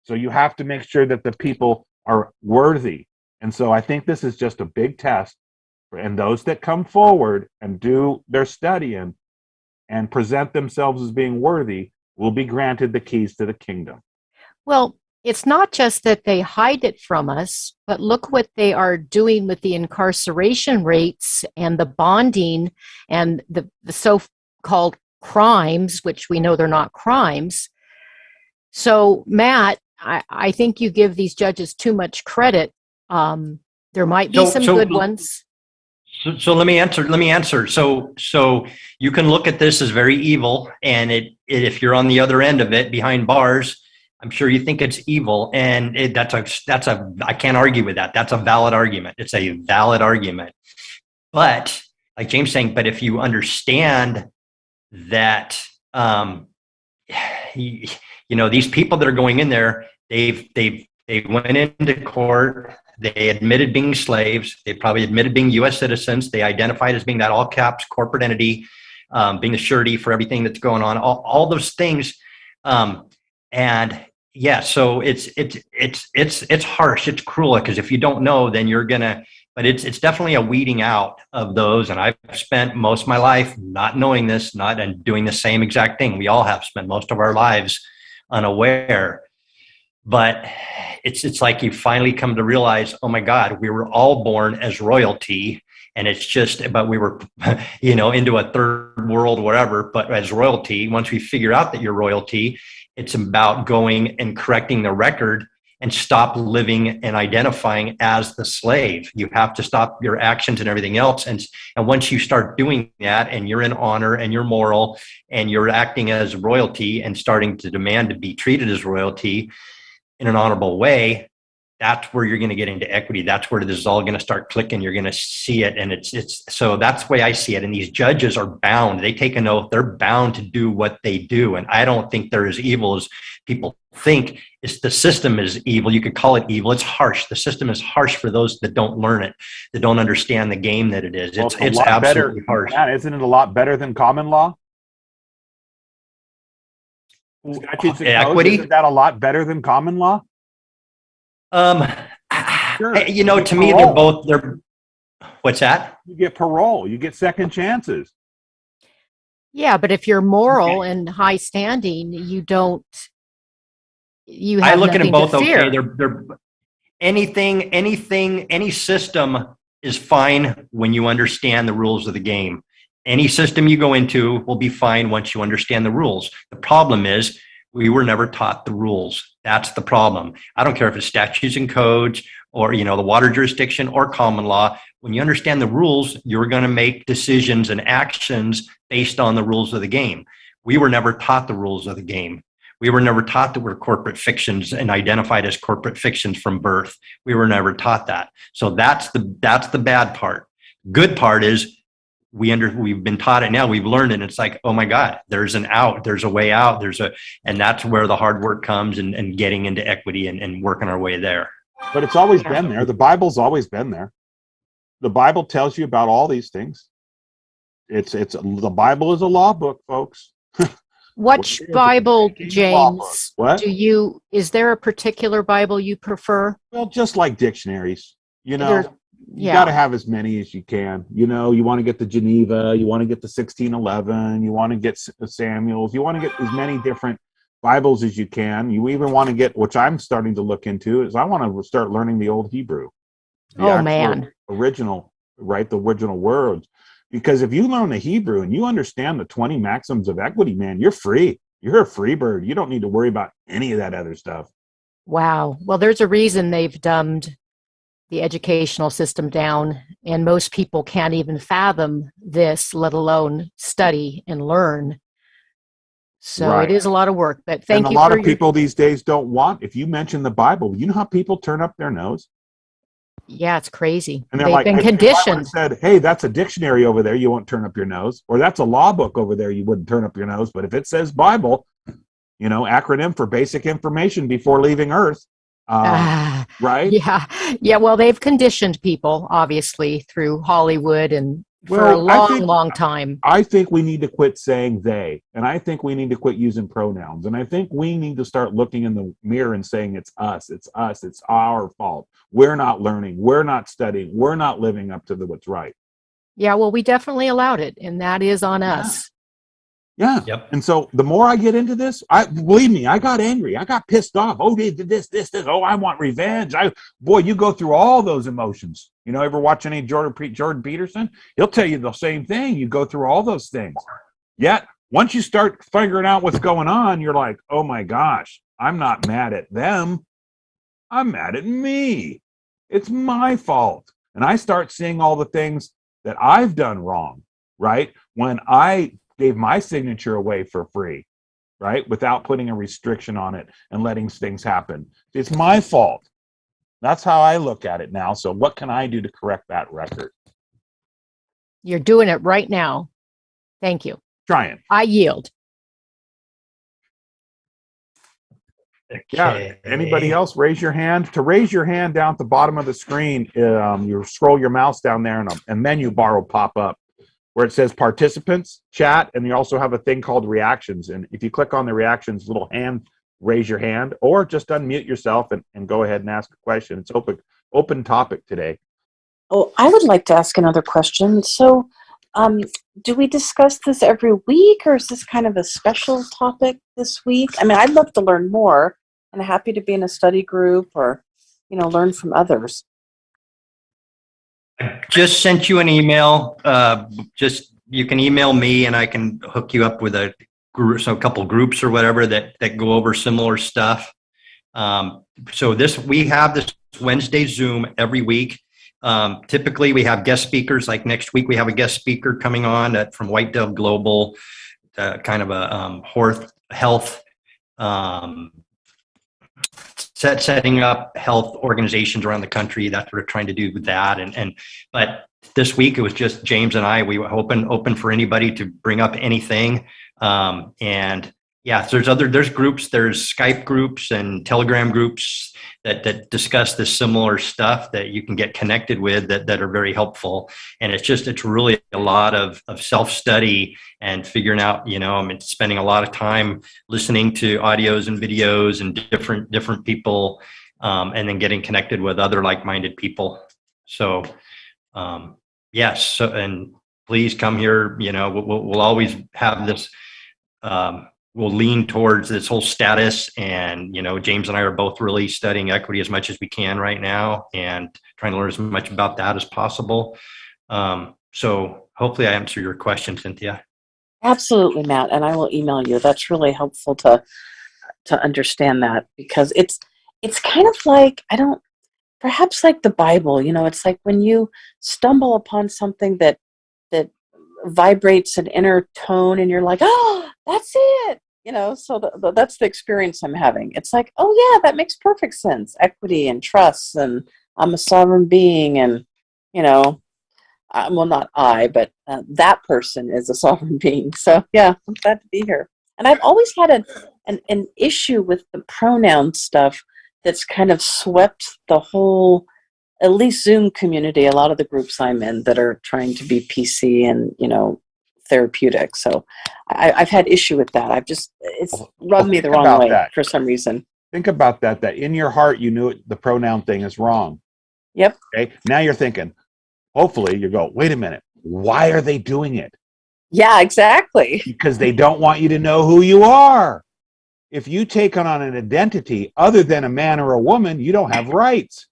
So you have to make sure that the people are worthy. And so I think this is just a big test. And those that come forward and do their studying and present themselves as being worthy will be granted the keys to the kingdom. Well, it's not just that they hide it from us, but look what they are doing with the incarceration rates and the bonding and the so-called crimes, which we know they're not crimes. So, Matt, I think you give these judges too much credit. There might be some good ones. So let me answer. So you can look at this as very evil, and if you're on the other end of it behind bars, I'm sure you think it's evil, and I can't argue with that. That's a valid argument. It's a valid argument. But like James saying, but if you understand that, these people that are going in there, they went into court. They admitted being slaves. They probably admitted being U.S. citizens. They identified as being that all caps corporate entity, being the surety for everything that's going on. All those things, and yeah. So it's harsh. It's cruel, because if you don't know, then you're gonna. But it's definitely a weeding out of those. And I've spent most of my life not knowing this, and doing the same exact thing. We all have spent most of our lives unaware. But it's like you finally come to realize, oh my God, we were all born as royalty, and but we were, into a third world, whatever. But as royalty, once we figure out that you're royalty, it's about going and correcting the record and stop living and identifying as the slave. You have to stop your actions and everything else. And once you start doing that, and you're in honor and you're moral and you're acting as royalty and starting to demand to be treated as royalty in an honorable way, that's where you're going to get into equity. That's where this is all going to start clicking. You're going to see it. And it's so that's the way I see it. And these judges are bound. They take an oath. They're bound to do what they do. And I don't think they're as evil as people think. The system is evil. You could call it evil. It's harsh. The system is harsh for those that don't learn it, that don't understand the game that it is. Well, it's absolutely harsh. Isn't it a lot better than common law? Statutes and equity? Isn't that a lot better than common law? Sure. To me, they're what's that? You get parole, you get second chances. Yeah, but if you're moral and high standing, you don't you I have look at them nothing to both okay. fear. They're any system is fine when you understand the rules of the game. Any system you go into will be fine once you understand the rules. The problem is we were never taught the rules. That's the problem. I don't care if it's statutes and codes or, the water jurisdiction or common law. When you understand the rules, you're going to make decisions and actions based on the rules of the game. We were never taught the rules of the game. We were never taught that we're corporate fictions and identified as corporate fictions from birth. We were never taught that. So that's the bad part. Good part is we've been taught it now. We've learned it. And it's like, oh my God, there's an out, there's a way out. And that's where the hard work comes and getting into equity and working our way there. But it's always been there. The Bible's always been there. The Bible tells you about all these things. The Bible is a law book, folks. Which Bible, James, What? is there a particular Bible you prefer? Well, just like dictionaries, you got to have as many as you can. You want to get the Geneva, you want to get the 1611, you want to get Samuel's, you want to get as many different Bibles as you can. You even want to get, which I'm starting to look into, is I want to start learning the Old Hebrew. Original, right? The original words. Because if you learn the Hebrew and you understand the 20 maxims of equity, man, you're free. You're a free bird. You don't need to worry about any of that other stuff. Wow. Well, there's a reason they've dumbed the educational system down, and most people can't even fathom this, let alone study and learn. So It is a lot of work. But thank you. And a lot of people these days don't want, if you mention the Bible, you know how people turn up their nose? Yeah, it's crazy. And they're They've been conditioned. If I said, hey, that's a dictionary over there, you won't turn up your nose. Or that's a law book over there, you wouldn't turn up your nose. But if it says Bible, acronym for basic information before leaving Earth, right? Yeah. Yeah. Well, they've conditioned people, obviously, through Hollywood and for a long time. I think we need to quit saying they, and I think we need to quit using pronouns. And I think we need to start looking in the mirror and saying it's us, it's our fault. We're not learning, we're not studying, we're not living up to what's right. Yeah, well, we definitely allowed it, and that is on us. Yeah. Yep. And so the more I get into this, believe me, I got angry. I got pissed off. Oh, they did this. Oh, I want revenge. You go through all those emotions. Ever watch any Jordan Peterson? He'll tell you the same thing. You go through all those things. Yet, once you start figuring out what's going on, you're like, oh my gosh, I'm not mad at them. I'm mad at me. It's my fault. And I start seeing all the things that I've done wrong, right? When I gave my signature away for free, right? Without putting a restriction on it and letting things happen. It's my fault. That's how I look at it now. So what can I do to correct that record? You're doing it right now. Thank you. Trying. I yield. Okay. Yeah. Anybody else? Raise your hand. To raise your hand down at the bottom of the screen, you scroll your mouse down there and a menu bar will pop up where it says participants, chat, and you also have a thing called reactions. And if you click on the reactions, little hand, raise your hand, or just unmute yourself and go ahead and ask a question. It's open topic today. Oh, I would like to ask another question. So, do we discuss this every week, or is this kind of a special topic this week? I mean, I'd love to learn more, and happy to be in a study group or, learn from others. I just sent you an email. You can email me, and I can hook you up with a couple groups or whatever that go over similar stuff. So we have this Wednesday Zoom every week. Typically, we have guest speakers. Like next week, we have a guest speaker coming on from White Dove Global, kind of a health. Setting up health organizations around the country. That's what we're trying to do with that. But this week it was just James and I. We were open for anybody to bring up anything. And yeah, there's groups, there's Skype groups and Telegram groups that discuss this similar stuff that you can get connected with that are very helpful. And it's really a lot of self-study and figuring out, spending a lot of time listening to audios and videos and different people, and then getting connected with other like-minded people. So, yes. So, and please come here. We'll always have this, will lean towards this whole status. And, James and I are both really studying equity as much as we can right now and trying to learn as much about that as possible. So hopefully I answer your question, Cynthia. Absolutely, Matt. And I will email you. That's really helpful to understand that, because it's kind of like, perhaps like the Bible, it's like when you stumble upon something that vibrates an inner tone and you're like, oh, that's it. So that's the experience I'm having. It's like, oh yeah, that makes perfect sense. Equity and trust, and I'm a sovereign being, and well, not I, but that person is a sovereign being. So yeah, I'm glad to be here. And I've always had an issue with the pronoun stuff that's kind of swept the whole, at least Zoom community, a lot of the groups I'm in that are trying to be PC and, therapeutic. So I've had issue with that. It's rubbed me the wrong way for some reason. Think about that in your heart, you knew the pronoun thing is wrong. Yep. Okay. Now you're thinking, hopefully you go, wait a minute, why are they doing it? Yeah, exactly. Because they don't want you to know who you are. If you take on an identity other than a man or a woman, you don't have rights.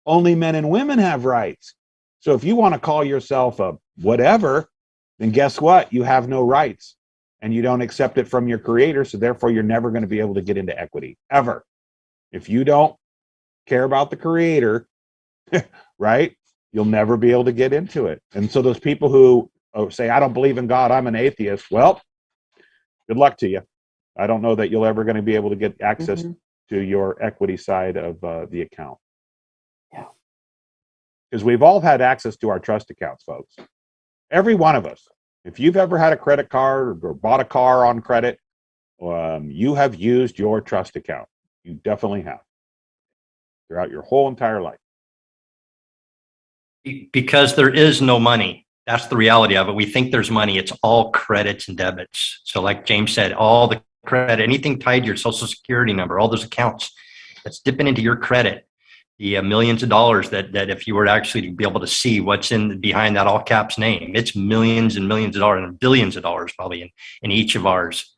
Only men and women have rights. So if you want to call yourself a whatever, then guess what? You have no rights, and you don't accept it from your creator. So therefore, you're never going to be able to get into equity ever. If you don't care about the creator, right, you'll never be able to get into it. And so those people who say, I don't believe in God, I'm an atheist. Well, good luck to you. I don't know that you're ever going to be able to get access to your equity side of the account. Yeah. Because we've all had access to our trust accounts, folks. Every one of us. If you've ever had a credit card or bought a car on credit, you have used your trust account. You definitely have. Throughout your whole entire life. Because there is no money. That's the reality of it. We think there's money. It's all credits and debits. So like James said, all the credit, anything tied to your social security number, all those accounts, that's dipping into your credit. The millions of dollars that if you were actually to be able to see what's behind that all caps name, it's millions and millions of dollars and billions of dollars probably in each of ours.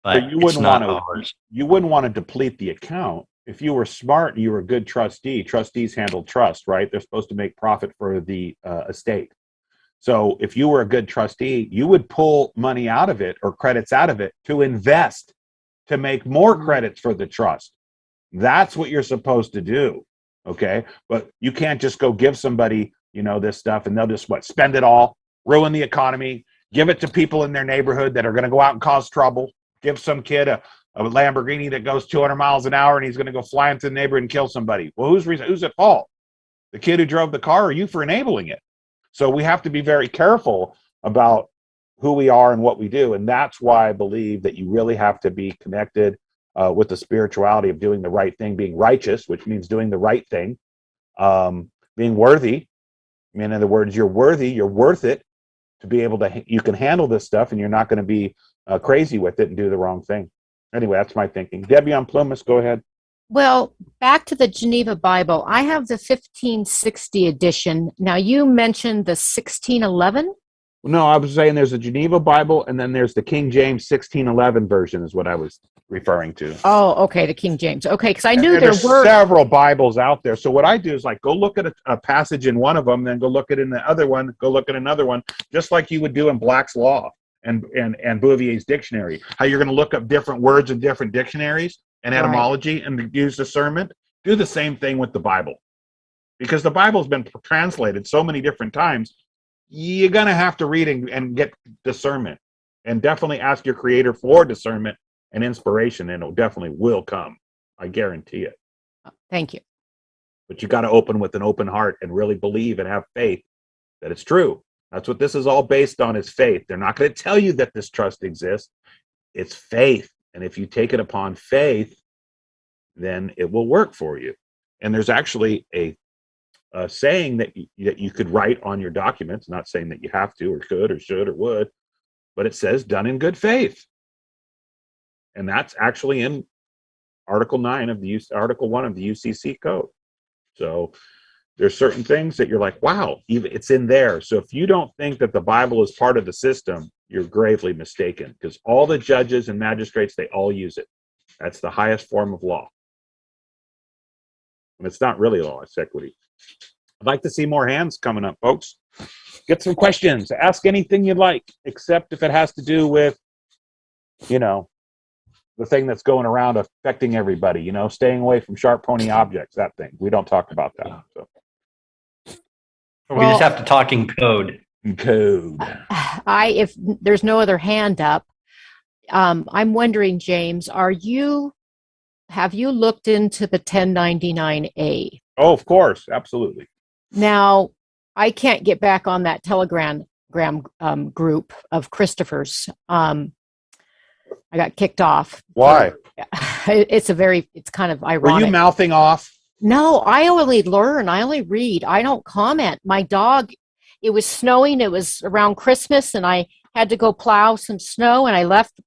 But it's not ours. You wouldn't want to deplete the account. If you were smart and you were a good trustee, trustees handle trust, right? They're supposed to make profit for the estate. So if you were a good trustee, you would pull money out of it or credits out of it to invest, to make more credits for the trust. That's what you're supposed to do. Okay. But you can't just go give somebody, this stuff and they'll just spend it all, ruin the economy, give it to people in their neighborhood that are going to go out and cause trouble, give some kid a Lamborghini that goes 200 miles an hour and he's going to go fly into the neighborhood and kill somebody. Well, who's at fault? The kid who drove the car or you for enabling it? So we have to be very careful about who we are and what we do. And that's why I believe that you really have to be connected with the spirituality of doing the right thing, being righteous, which means doing the right thing, being worthy. I mean, in other words, you're worthy, you're worth it to be able to, you can handle this stuff and you're not going to be crazy with it and do the wrong thing. Anyway, that's my thinking. Debbie on Plymouth, go ahead. Well, back to the Geneva Bible. I have the 1560 edition. Now, you mentioned the 1611? No, I was saying there's a Geneva Bible, and then there's the King James 1611 version is what I was referring to. Oh, okay, the King James. Okay, because I knew there were several Bibles out there. So what I do is go look at a passage in one of them, then go look at it in the other one, go look at another one, just like you would do in Black's Law and Bouvier's dictionary. How you're going to look up different words in different dictionaries and etymology and use discernment. Do the same thing with the Bible. Because the Bible's been translated so many different times, you're going to have to read and get discernment. And definitely ask your creator for discernment and inspiration, and it definitely will come. I guarantee it. Thank you. But you got to open with an open heart and really believe and have faith that it's true. That's what this is all based on, is faith. They're not going to tell you that this trust exists. It's faith. And if you take it upon faith, then it will work for you. And there's actually a saying that you could write on your documents, not saying that you have to or could or should or would, but it says done in good faith. And that's actually in Article 9 of Article 1 of the UCC code. So there's certain things that you're like, wow, it's in there. So if you don't think that the Bible is part of the system, you're gravely mistaken, because all the judges and magistrates, they all use it. That's the highest form of law. And it's not really law, it's equity. I'd like to see more hands coming up, folks. Get some questions. Ask anything you'd like, except if it has to do with, you know, the thing that's going around affecting everybody, you know, staying away from sharp, pointy objects, that thing. We don't talk about that. So. We just have to talk in code. Code. If there's no other hand up, I'm wondering, James, have you looked into the 1099-A? Oh, of course. Absolutely. Now, I can't get back on that Telegram group of Christopher's. I got kicked off. Why? It's kind of ironic. Were you mouthing off? No, I only learn. I only read. I don't comment. My dog, it was snowing. It was around Christmas, and I had to go plow some snow, and I left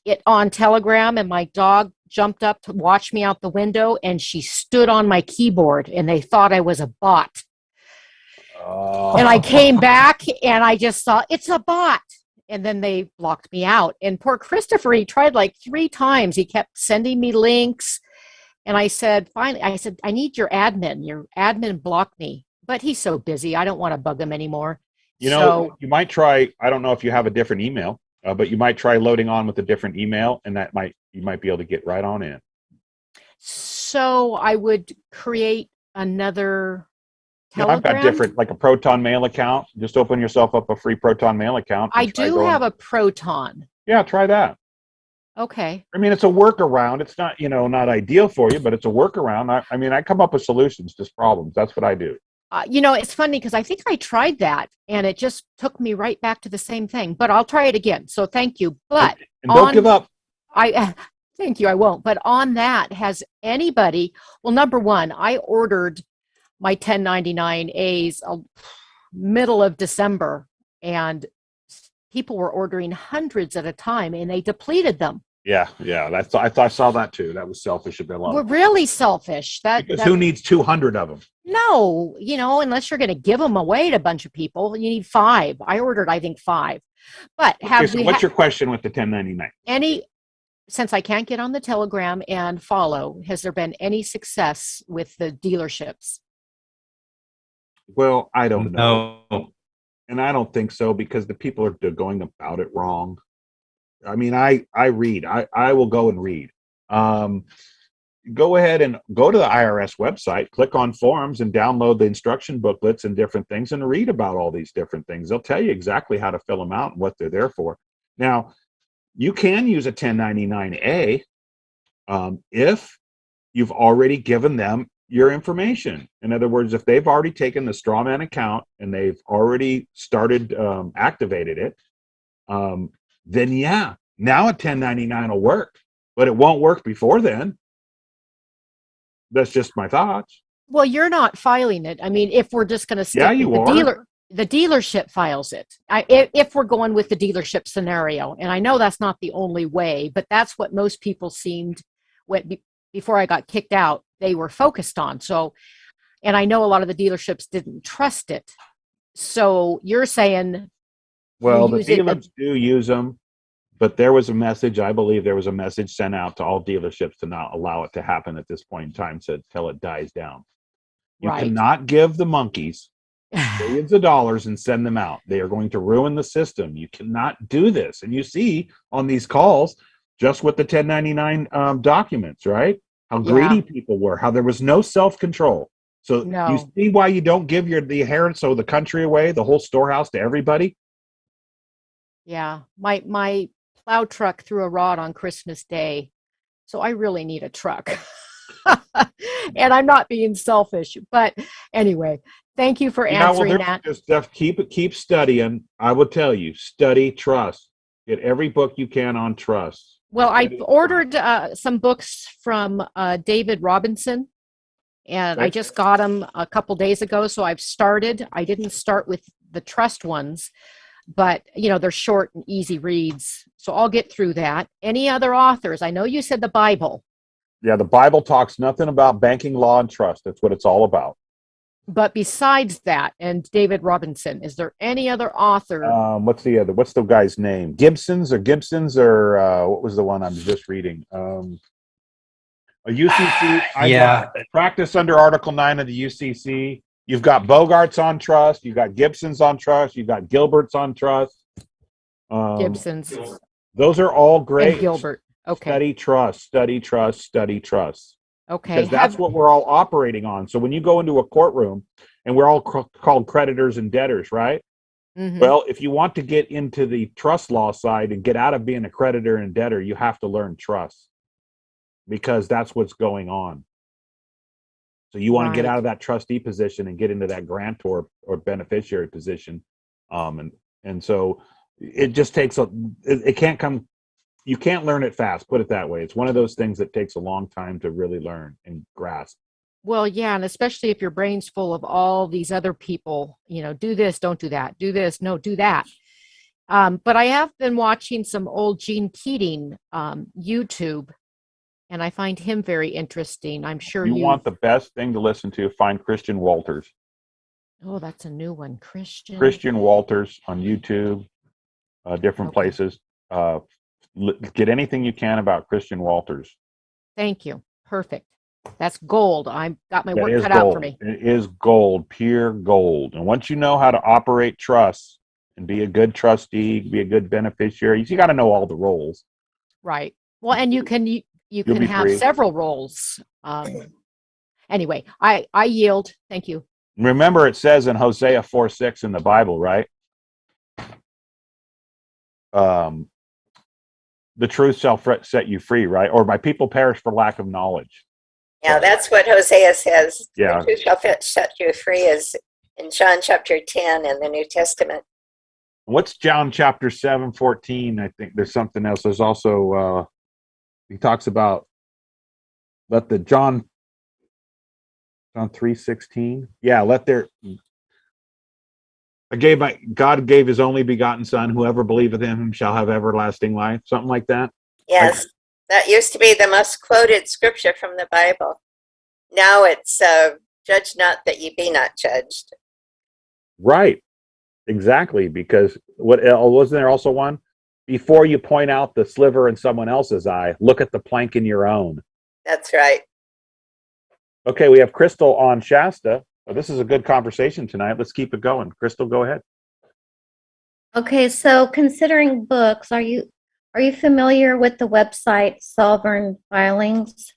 it on Telegram, and my dog jumped up to watch me out the window, and she stood on my keyboard, and they thought I was a bot. Oh. And I came back, and I just saw, it's a bot. And then they blocked me out. And poor Christopher, he tried like 3 times. He kept sending me links. And I said, finally, I need your admin. Your admin blocked me. But he's so busy. I don't want to bug him anymore. You know, you might try, I don't know if you have a different email, but you might try loading on with a different email, and you might be able to get right on in. So I would create another Telegram? I've got different, like a Proton Mail account. Just open yourself up a free Proton Mail account. I do have a Proton. Yeah, try that. Okay. I mean, it's a workaround. It's not, not ideal for you, but it's a workaround. I come up with solutions to problems. That's what I do. It's funny because I think I tried that and it just took me right back to the same thing. But I'll try it again. So thank you. But and don't give up. Thank you. I won't. But on that, has anybody? Well, number one, I ordered my 1099-As middle of December, and people were ordering hundreds at a time, and they depleted them. Yeah. I saw that too. That was selfish a bit. We're really selfish. Because who needs 200 of them? No, unless you're going to give them away to a bunch of people, you need 5. I ordered, I think, 5. But what's your question with the 1099? Since I can't get on the Telegram and follow, has there been any success with the dealerships? Well, I don't know. No. And I don't think so, because the people are going about it wrong. I mean, I read. I will go and read. Go ahead and go to the IRS website, click on forums, and download the instruction booklets and different things and read about all these different things. They'll tell you exactly how to fill them out and what they're there for. Now, you can use a 1099-A if you've already given them your information. In other words, if they've already taken the strawman account and they've already started activated it, then yeah, now a 1099 will work, but it won't work before then. That's just my thoughts. Well, you're not filing it. I mean, if we're just going to stick the dealership files it. If we're going with the dealership scenario, and I know that's not the only way, but that's what most people seemed before I got kicked out, they were focused on. So, and I know a lot of the dealerships didn't trust it. So you're saying, well, the dealers do use them, but there was a message, I believe there was a message sent out to all dealerships to not allow it to happen at this point in time, till it dies down. You cannot give the monkeys billions of dollars and send them out. They are going to ruin the system. You cannot do this. And you see on these calls, just with the 1099 documents, right? How greedy people were, how there was no self-control. So you see why you don't give the inheritance of the country away, the whole storehouse, to everybody? Yeah. My plow truck threw a rod on Christmas Day, so I really need a truck. And I'm not being selfish, but anyway, thank you for answering that. Just keep studying. I will tell you, study trust. Get every book you can on trust. Well, I ordered some books from David Robinson, and I just got them a couple days ago, so I've started. I didn't start with the trust ones, but, they're short and easy reads, so I'll get through that. Any other authors? I know you said the Bible. Yeah, the Bible talks nothing about banking, law, and trust. That's what it's all about. But besides that, and David Robinson, is there any other author? What's the guy's name? Gibson's or what was the one I'm just reading? A UCC. Yeah. Practice under Article 9 of the UCC. You've got Bogarts on trust. You've got Gibson's on trust. You've got Gilbert's on trust. Gibson's. Those are all great. And Gilbert. Okay. Study trust, study trust, study trust. Okay. Because that's what we're all operating on. So when you go into a courtroom, and we're all called creditors and debtors, right? Mhm. Well, if you want to get into the trust law side and get out of being a creditor and debtor, you have to learn trust, because that's what's going on. So you want to get Right. out of that trustee position and get into that grantor or beneficiary position. And so it just takes it can't come, you can't learn it fast, put it that way. It's one of those things that takes a long time to really learn and grasp. Well, yeah, and especially if your brain's full of all these other people, do this, don't do that, do this, no, do that. But I have been watching some old Gene Keating YouTube, and I find him very interesting. I'm sure You want the best thing to listen to, find Christian Walters. Oh, that's a new one, Christian Walters on YouTube, different places. Get anything you can about Christian Walters. Thank you. Perfect. That's gold. I've got my work cut gold. out for me. It is gold, pure gold. And once you know how to operate trust and be a good trustee, be a good beneficiary, you got to know all the roles. Right. Well, and you can have free. several roles. Anyway, I yield. Thank you. Remember, it says in Hosea 4:6 in the Bible, right? The truth shall set you free, right? Or my people perish for lack of knowledge. Yeah, that's what Hosea says. Yeah. The truth shall set you free is in John chapter 10 in the New Testament. What's John chapter 7:14? I think there's something else. There's also, he talks about, John 3:16. Yeah, God gave his only begotten son, whoever believeth in him shall have everlasting life. Something like that. Yes, that used to be the most quoted scripture from the Bible. Now it's judge not that ye be not judged. Right. Exactly. Because wasn't there also one? Before you point out the sliver in someone else's eye, look at the plank in your own. That's right. Okay, we have Crystal on Shasta. Well, this is a good conversation tonight. Let's keep it going. Crystal, go ahead. Okay, so considering books, are you familiar with the website Sovereign Filings?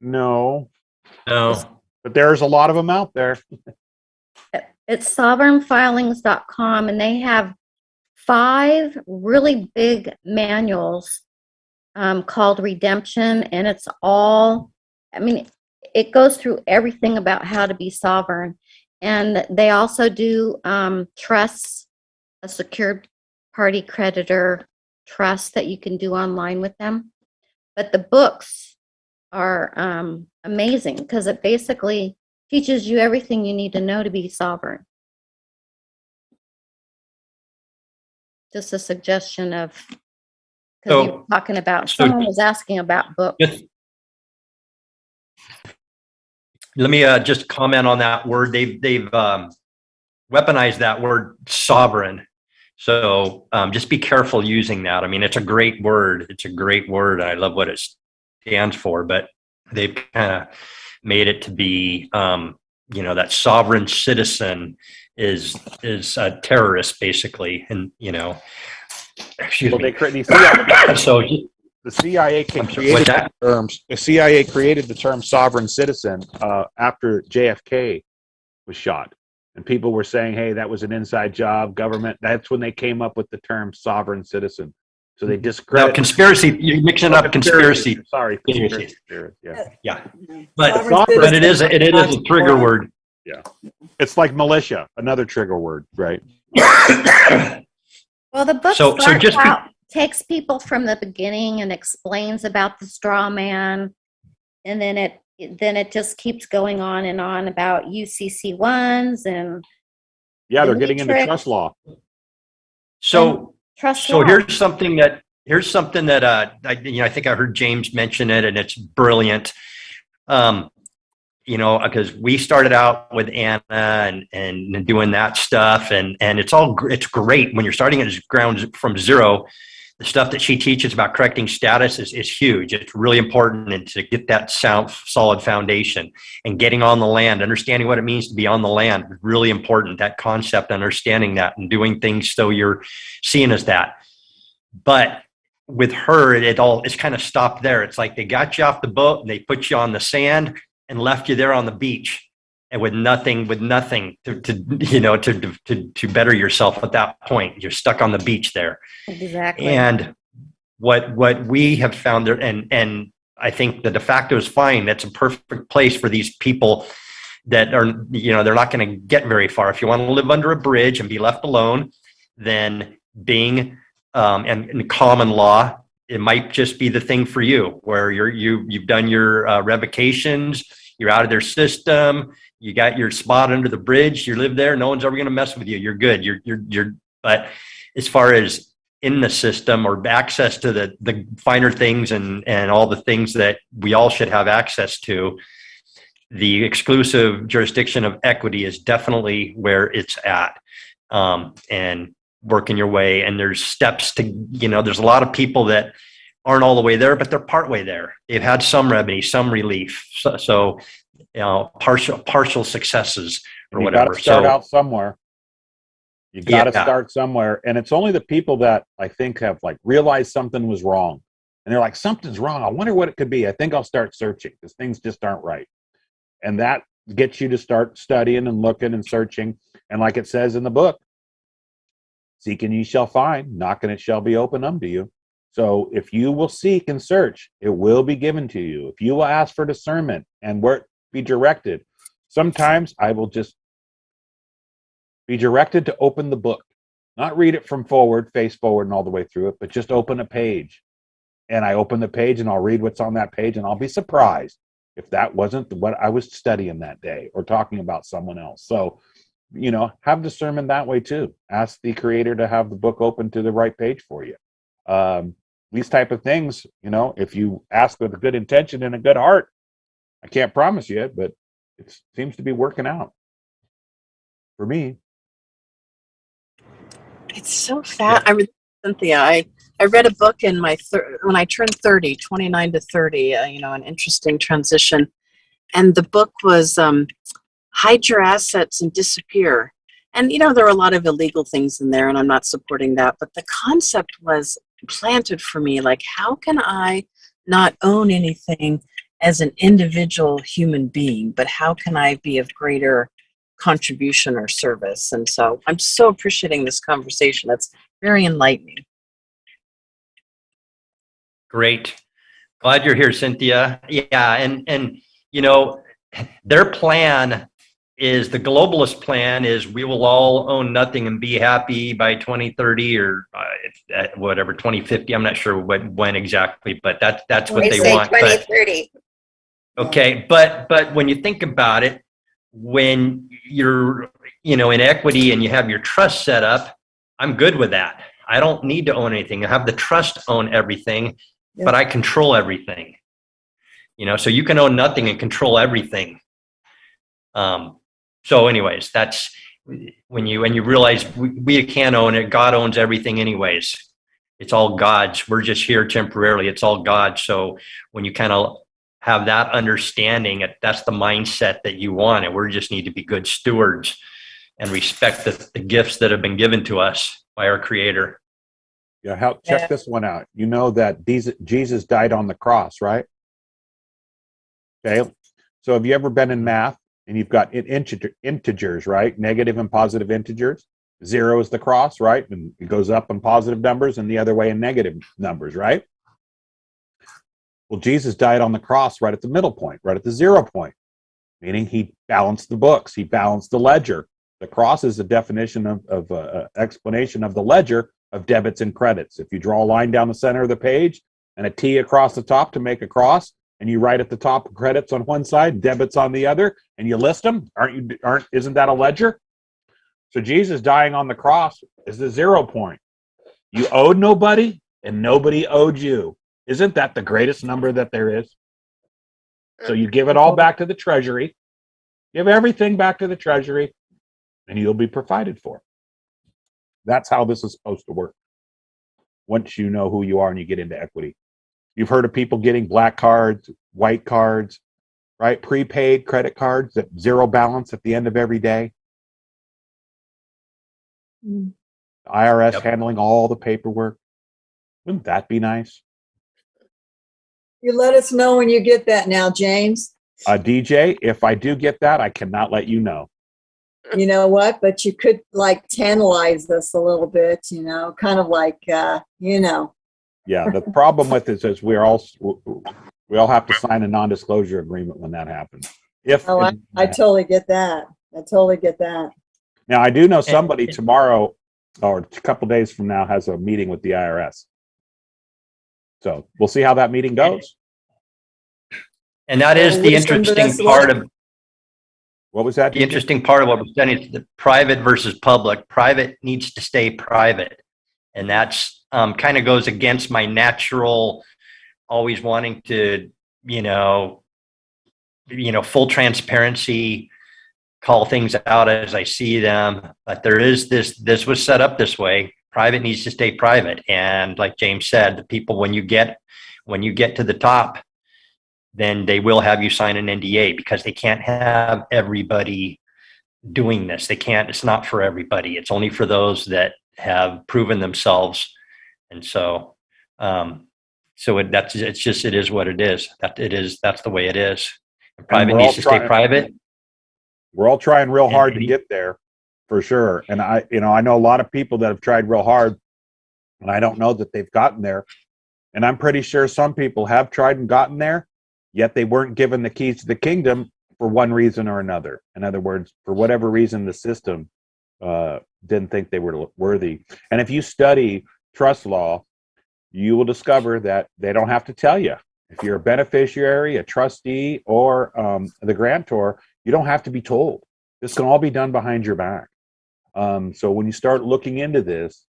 No. But there's a lot of them out there. It's sovereignfilings.com, and they have 5 really big manuals called Redemption, and it's all, it goes through everything about how to be sovereign. And they also do trusts, a secured party creditor trust that you can do online with them. But the books are amazing because it basically teaches you everything you need to know to be sovereign. Just a suggestion of, because you were talking about, someone was asking about books. Let me just comment on that word. They've weaponized that word sovereign. So just be careful using that. It's a great word. It's a great word. I love what it stands for, but they've kind of made it to be, that sovereign citizen is a terrorist, basically. And, excuse me. So the CIA created the terms. The CIA created the term sovereign citizen after JFK was shot, and people were saying, "Hey, that was an inside job, government." That's when they came up with the term sovereign citizen. So they discredit. Now, conspiracy. You're mixing up conspiracy. Sorry, conspiracy. Yeah. But it is a trigger word. Yeah, it's like militia, another trigger word, right? Well, the book takes people from the beginning and explains about the straw man, and then it just keeps going on and on about UCC ones and they're getting into trust law. So here's something that I think I heard James mention it, and it's brilliant. because we started out with Anna and doing that stuff, and it's great when you're starting at ground from zero. The stuff that she teaches about correcting status is huge. It's really important, and to get that solid foundation and getting on the land, understanding what it means to be on the land, really important. That concept, understanding that, and doing things so you're seen as that. But with her, it's kind of stopped there. It's like they got you off the boat and they put you on the sand and left you there on the beach, and with nothing to better yourself at that point. You're stuck on the beach there. Exactly. And what we have found there, and I think the de facto is fine. That's a perfect place for these people that are, they're not going to get very far. If you want to live under a bridge and be left alone, then being and common law, it might just be the thing for you, where you've done your revocations, you're out of their system, you got your spot under the bridge, you live there, no one's ever going to mess with you, you're good. But as far as in the system or access to the finer things and all the things that we all should have access to, the exclusive jurisdiction of equity is definitely where it's at. And working your way, and there's steps to, there's a lot of people that aren't all the way there, but they're part way there. They've had some remedy, some relief. So partial successes or whatever. You start out somewhere. You got to start somewhere. And it's only the people that I think have realized something was wrong. And they're like, something's wrong. I wonder what it could be. I think I'll start searching because things just aren't right. And that gets you to start studying and looking and searching. And like it says in the book, seek and ye shall find, knock and it shall be opened unto you. So if you will seek and search, it will be given to you. If you will ask for discernment and be directed, sometimes I will just be directed to open the book, not read it from face forward and all the way through it, but just open a page. And I open the page and I'll read what's on that page, and I'll be surprised if that wasn't what I was studying that day or talking about someone else. So have discernment that way too. Ask the creator to have the book open to the right page for you. These type of things, if you ask with a good intention and a good heart, I can't promise you it, but it seems to be working out for me. It's so fast. Cynthia, I read a book in when I turned 30, 29 to 30, an interesting transition. And the book was Hide Your Assets and Disappear. And, there are a lot of illegal things in there, and I'm not supporting that. But the concept was planted for me, how can I not own anything as an individual human being, but how can I be of greater contribution or service? And so I'm so appreciating this conversation. It's very enlightening. Great. Glad you're here, Cynthia. Yeah. And their plan is, the globalist plan is, we will all own nothing and be happy by 2030 or whatever, 2050. I'm not sure when exactly, but that's what they want. 2030. Okay. But when you think about it, when you're, in equity and you have your trust set up, I'm good with that. I don't need to own anything. I have the trust own everything, but I control everything. So you can own nothing and control everything. So anyways, that's when you realize we can't own it. God owns everything anyways. It's all God's. We're just here temporarily. It's all God. So when you kind of have that understanding, that's the mindset that you want. And we just need to be good stewards and respect the gifts that have been given to us by our Creator. Yeah, check this one out. You know that Jesus died on the cross, right? Okay. So have you ever been in math and you've got integers, right? Negative and positive integers. 0 is the cross, right? And it goes up in positive numbers and the other way in negative numbers, right? Well, Jesus died on the cross right at the middle point, right at the 0 point, meaning he balanced the books. He balanced the ledger. The cross is a definition of explanation of the ledger of debits and credits. If you draw a line down the center of the page and a T across the top to make a cross, and you write at the top credits on one side, debits on the other, and you list them, isn't that a ledger? So Jesus dying on the cross is the 0 point. You owed nobody and nobody owed you. Isn't that the greatest number that there is? So you give it all back to the Treasury, give everything back to the Treasury, and you'll be provided for. That's how this is supposed to work. Once you know who you are and you get into equity. You've heard of people getting black cards, white cards, right? Prepaid credit cards at zero balance at the end of every day. The IRS handling all the paperwork. Wouldn't that be nice? You let us know when you get that now, James. DJ, if I do get that, I cannot let you know. You know what? But you could like tantalize us a little bit, kind of like, Yeah, the problem with this is we all have to sign a non-disclosure agreement when that happens. I totally get that. I totally get that. Now, I do know somebody tomorrow or a couple days from now has a meeting with the IRS. So we'll see how that meeting goes. And that is the interesting part of what was that? The interesting part of what we're studying is the private versus public. Private needs to stay private. And that's kind of goes against my natural always wanting to, full transparency, call things out as I see them. But there is this was set up this way. Private needs to stay private. And like James said, the people, when you get to the top, then they will have you sign an NDA because they can't have everybody doing this. They can't, it's not for everybody. It's only for those that have proven themselves. And so, it is what it is. That's the way it is. And private needs to stay private. We're all trying real hard to get there for sure. And I know a lot of people that have tried real hard and I don't know that they've gotten there. And I'm pretty sure some people have tried and gotten there, yet they weren't given the keys to the kingdom for one reason or another. In other words, for whatever reason, the system didn't think they were worthy. And if you study trust law, you will discover that they don't have to tell you. If you're a beneficiary, a trustee, or the grantor, you don't have to be told. This can all be done behind your back. So when you start looking into this,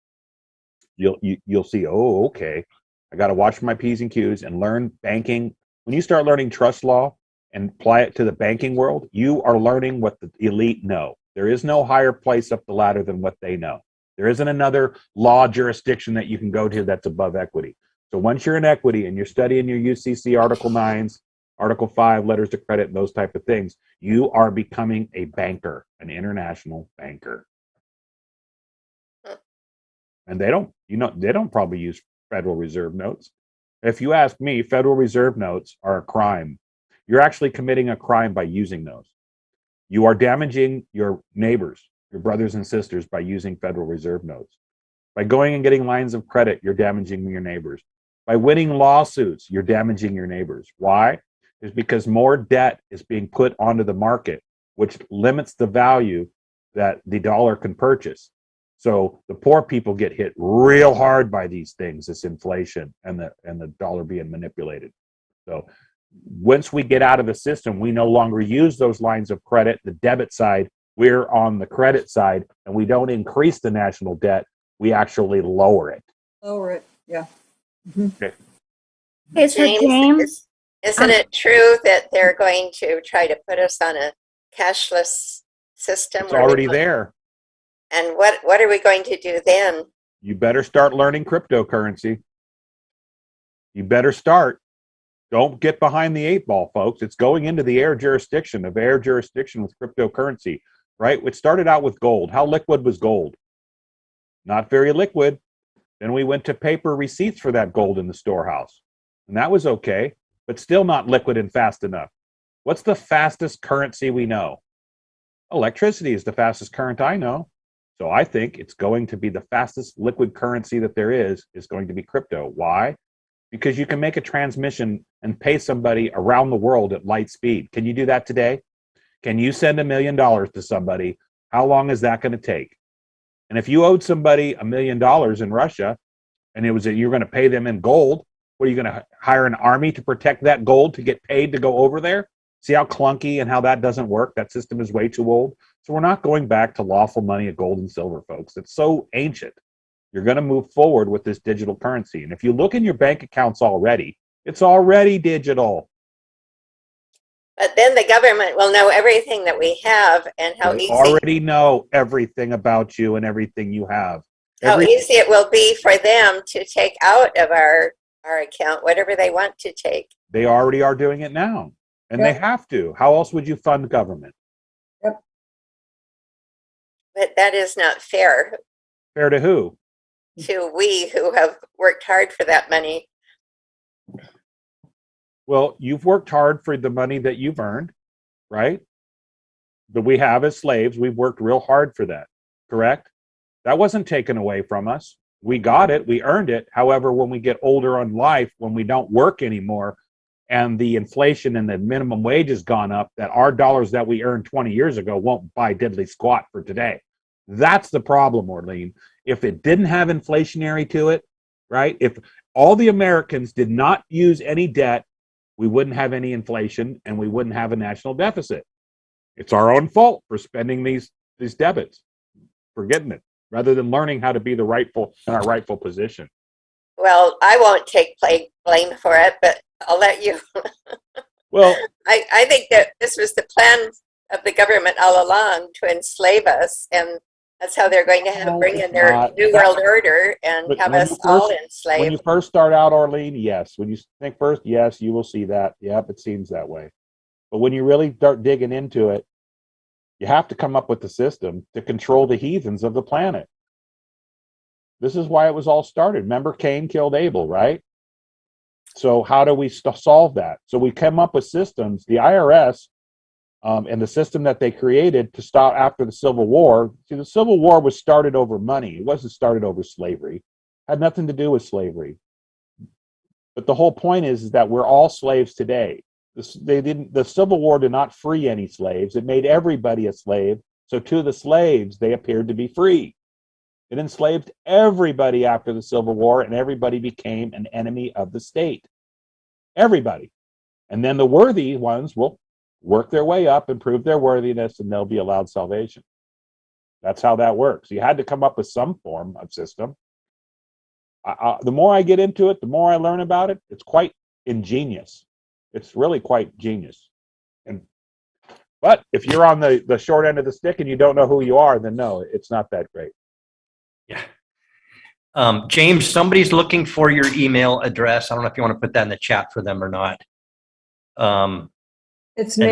you'll see, oh, okay, I got to watch my P's and Q's and learn banking. When you start learning trust law and apply it to the banking world, you are learning what the elite know. There is no higher place up the ladder than what they know. There isn't another law jurisdiction that you can go to that's above equity. So once you're in equity and you're studying your UCC Article 9s, Article 5, letters of credit, and those type of things, you are becoming a banker, an international banker. And they don't probably use Federal Reserve notes. If you ask me, Federal Reserve notes are a crime. You're actually committing a crime by using those. You are damaging your neighbors, your brothers and sisters by using Federal Reserve notes. By going and getting lines of credit, you're damaging your neighbors. By winning lawsuits, you're damaging your neighbors. Why? It's because more debt is being put onto the market, which limits the value that the dollar can purchase. So the poor people get hit real hard by these things, this inflation and the dollar being manipulated. So once we get out of the system, we no longer use those lines of credit, the debit side, we're on the credit side, and we don't increase the national debt, we actually lower it. Lower it, yeah. Okay. Okay, so James, isn't it true that they're going to try to put us on a cashless system? It's already there. And what are we going to do then? You better start learning cryptocurrency. You better start. Don't get behind the eight ball, folks. It's going into the air jurisdiction with cryptocurrency, right? It started out with gold. How liquid was gold? Not very liquid. Then we went to paper receipts for that gold in the storehouse. And that was okay, but still not liquid and fast enough. What's the fastest currency we know? Electricity is the fastest current I know. So I think it's going to be the fastest liquid currency that there is going to be crypto. Why? Because you can make a transmission and pay somebody around the world at light speed. Can you do that today? Can you send $1 million to somebody? How long is that going to take? And if you owed somebody $1 million in Russia and you're going to pay them in gold, what are you going to hire an army to protect that gold to get paid to go over there? See how clunky and how that doesn't work? That system is way too old. So we're not going back to lawful money of gold and silver, folks. It's so ancient. You're going to move forward with this digital currency. And if you look in your bank accounts already, it's already digital. But then the government will know everything that we have and how They easy already know everything about you and everything you have. how easy it will be for them to take out of our account whatever they want to take. They already are doing it now, and they have to. How else would you fund government? But that is not fair Fair to who? to we who have worked hard for that money. Well, you've worked hard for the money that you've earned, right? That we have as slaves. We've worked real hard for that, correct? That wasn't taken away from us. We got it, we earned it. However, when we get older in life, when we don't work anymore, and the inflation and the minimum wage has gone up, that our dollars that we earned 20 years ago won't buy diddly squat for today. That's the problem, Orlean. If it didn't have inflationary to it, right? If all the Americans did not use any debt, we wouldn't have any inflation and we wouldn't have a national deficit. It's our own fault for spending these debits, for getting it, rather than learning how to be in our rightful position. Well, I won't take blame for it, but I'll let you. Well, I think that this was the plan of the government all along, to enslave us, and that's how they're going to bring in their new world order and have us all enslaved. When you first start out, Orlean, yes. When you think first, yes, you will see that. Yep, it seems that way. But when you really start digging into it, you have to come up with the system to control the heathens of the planet. This is why it was all started. Remember, Cain killed Abel, right? So how do we solve that? So we came up with systems, the IRS, and the system that they created to stop after the Civil War. See, the Civil War was started over money. It wasn't started over slavery. It had nothing to do with slavery. But the whole point is that we're all slaves today. The Civil War did not free any slaves. It made everybody a slave. So to the slaves, they appeared to be free. It enslaved everybody after the Civil War, and everybody became an enemy of the state. Everybody. And then the worthy ones will work their way up and prove their worthiness, and they'll be allowed salvation. That's how that works. You had to come up with some form of system. The more I get into it, the more I learn about it. It's quite ingenious. It's really quite genius. But if you're on the short end of the stick and you don't know who you are, then no, it's not that great. Yeah. James, somebody's looking for your email address. I don't know if you want to put that in the chat for them or not. It's me.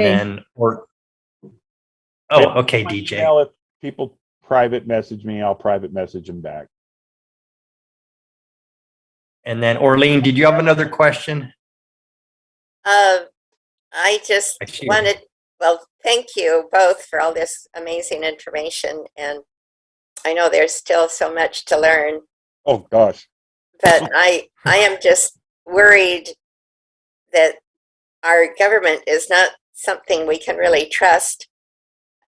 Okay, DJ. If people private message me, I'll private message them back. And then, Orlean, did you have another question? I just wanted, well, thank you both for all this amazing information. And I know there's still so much to learn. Oh, gosh. But I am just worried that our government is not something we can really trust.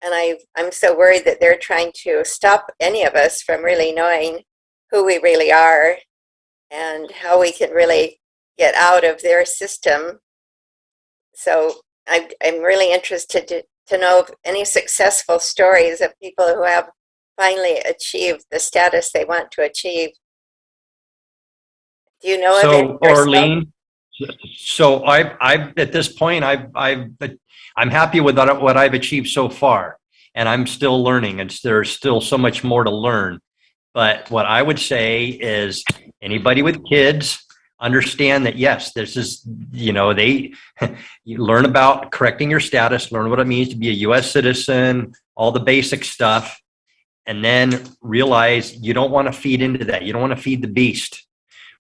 And I'm so worried that they're trying to stop any of us from really knowing who we really are and how we can really get out of their system. So I'm really interested to know of any successful stories of people who have finally achieved the status they want to achieve. Do you know of any? Orlean, so I've at this point, I'm happy with what I've achieved so far, and I'm still learning, and there's still so much more to learn. But what I would say is, anybody with kids, understand that yes, this is, you learn about correcting your status, learn what it means to be a U.S. citizen, all the basic stuff, and then realize you don't want to feed into that. You don't want to feed the beast.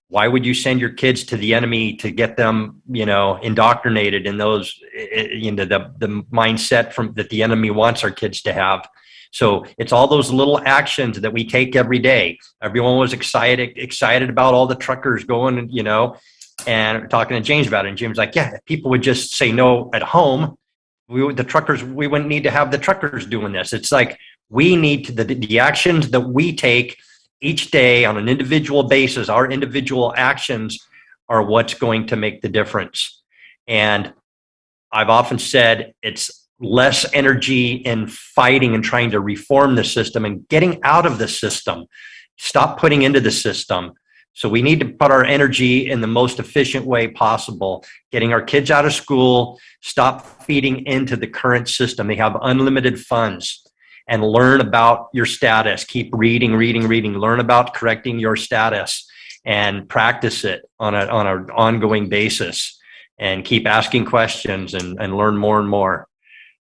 Why would you send your kids to the enemy to get them, indoctrinated in those, into the mindset that the enemy wants our kids to have? So it's all those little actions that we take every day. Everyone was excited about all the truckers going, and talking to James about it. And James was like, yeah, if people would just say no at home, we wouldn't need to have the truckers doing this. It's like, we need to, the actions that we take each day on an individual basis, our individual actions are what's going to make the difference. And I've often said it's less energy in fighting and trying to reform the system and getting out of the system. Stop putting into the system. So we need to put our energy in the most efficient way possible, getting our kids out of school, stop feeding into the current system. They have unlimited funds, and learn about your status. Keep reading, learn about correcting your status and practice it on an ongoing basis, and keep asking questions and learn more and more.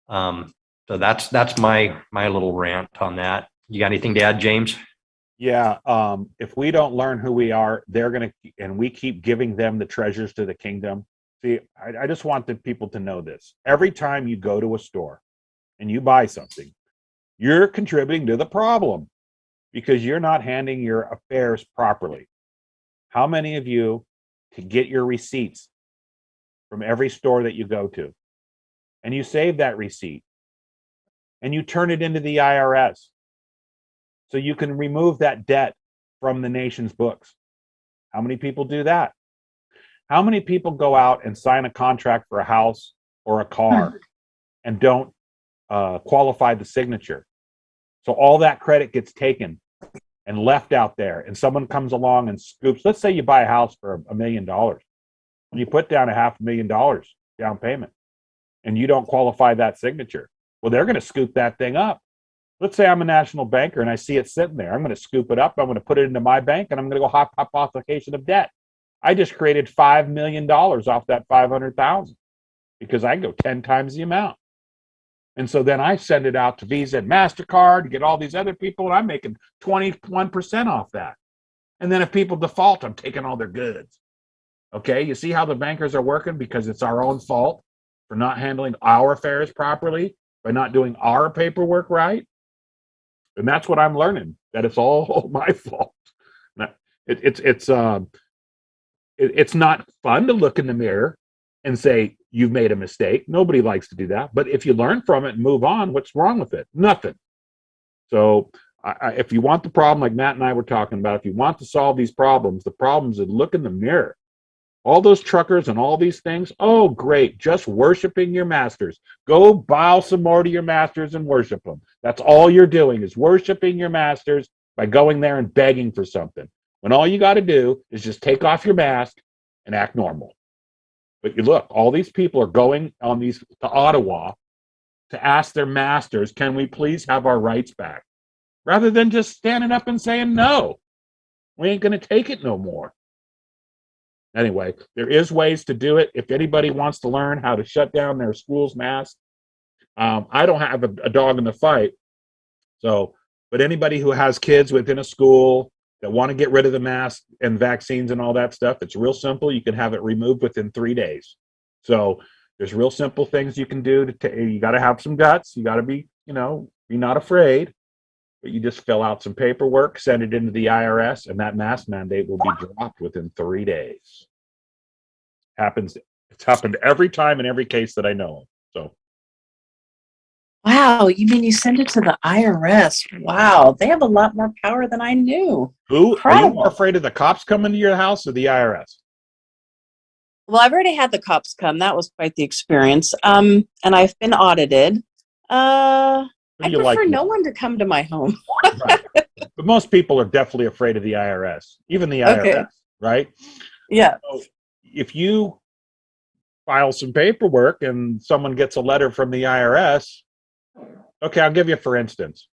So that's my little rant on that. You got anything to add, James? Yeah. If we don't learn who we are, they're going to, and we keep giving them the treasures to the kingdom. See, I just want the people to know this. Every time you go to a store and you buy something, you're contributing to the problem because you're not handling your affairs properly. How many of you can get your receipts from every store that you go to, and you save that receipt and you turn it into the IRS so you can remove that debt from the nation's books? How many people do that? How many people go out and sign a contract for a house or a car and don't qualify the signature? So all that credit gets taken and left out there, and someone comes along and scoops. Let's say you buy a house for $1 million, and you put down $500,000 down payment, and you don't qualify that signature. Well, they're going to scoop that thing up. Let's say I'm a national banker and I see it sitting there. I'm going to scoop it up. I'm going to put it into my bank, and I'm going to go hypothecation of debt. I just created $5 million off that 500,000 because I go 10 times the amount. And so then I send it out to Visa and MasterCard to get all these other people, and I'm making 21% off that. And then if people default, I'm taking all their goods. Okay, you see how the bankers are working? Because it's our own fault for not handling our affairs properly, by not doing our paperwork right. And that's what I'm learning, that it's all my fault. It's not fun to look in the mirror and say, you've made a mistake. Nobody likes to do that. But if you learn from it and move on, what's wrong with it? Nothing. So if you want the problem, like Matt and I were talking about, if you want to solve these problems, the problems is look in the mirror. All those truckers and all these things, oh, great. Just worshiping your masters. Go bow some more to your masters and worship them. That's all you're doing, is worshiping your masters by going there and begging for something. When all you got to do is just take off your mask and act normal. But you look, all these people are going on to Ottawa to ask their masters, can we please have our rights back? Rather than just standing up and saying, no, we ain't going to take it no more. Anyway, there is ways to do it. If anybody wants to learn how to shut down their school's mask, I don't have a dog in the fight. So, but anybody who has kids within a school that want to get rid of the mask and vaccines and all that stuff, it's real simple. You can have it removed within 3 days. So there's real simple things you can do. You got to have some guts. You got to be not afraid. But you just fill out some paperwork, send it into the IRS, and that mask mandate will be dropped within 3 days. It's happened every time in every case that I know of. So. Wow, you mean you send it to the IRS? Wow, they have a lot more power than I knew. Are you more afraid of the cops coming to your house or the IRS? Well, I've already had the cops come. That was quite the experience. And I've been audited. I prefer no one to come to my home. Right. But most people are definitely afraid of the IRS, even the IRS, right? Yeah. So if you file some paperwork and someone gets a letter from the IRS, okay, I'll give you for instance.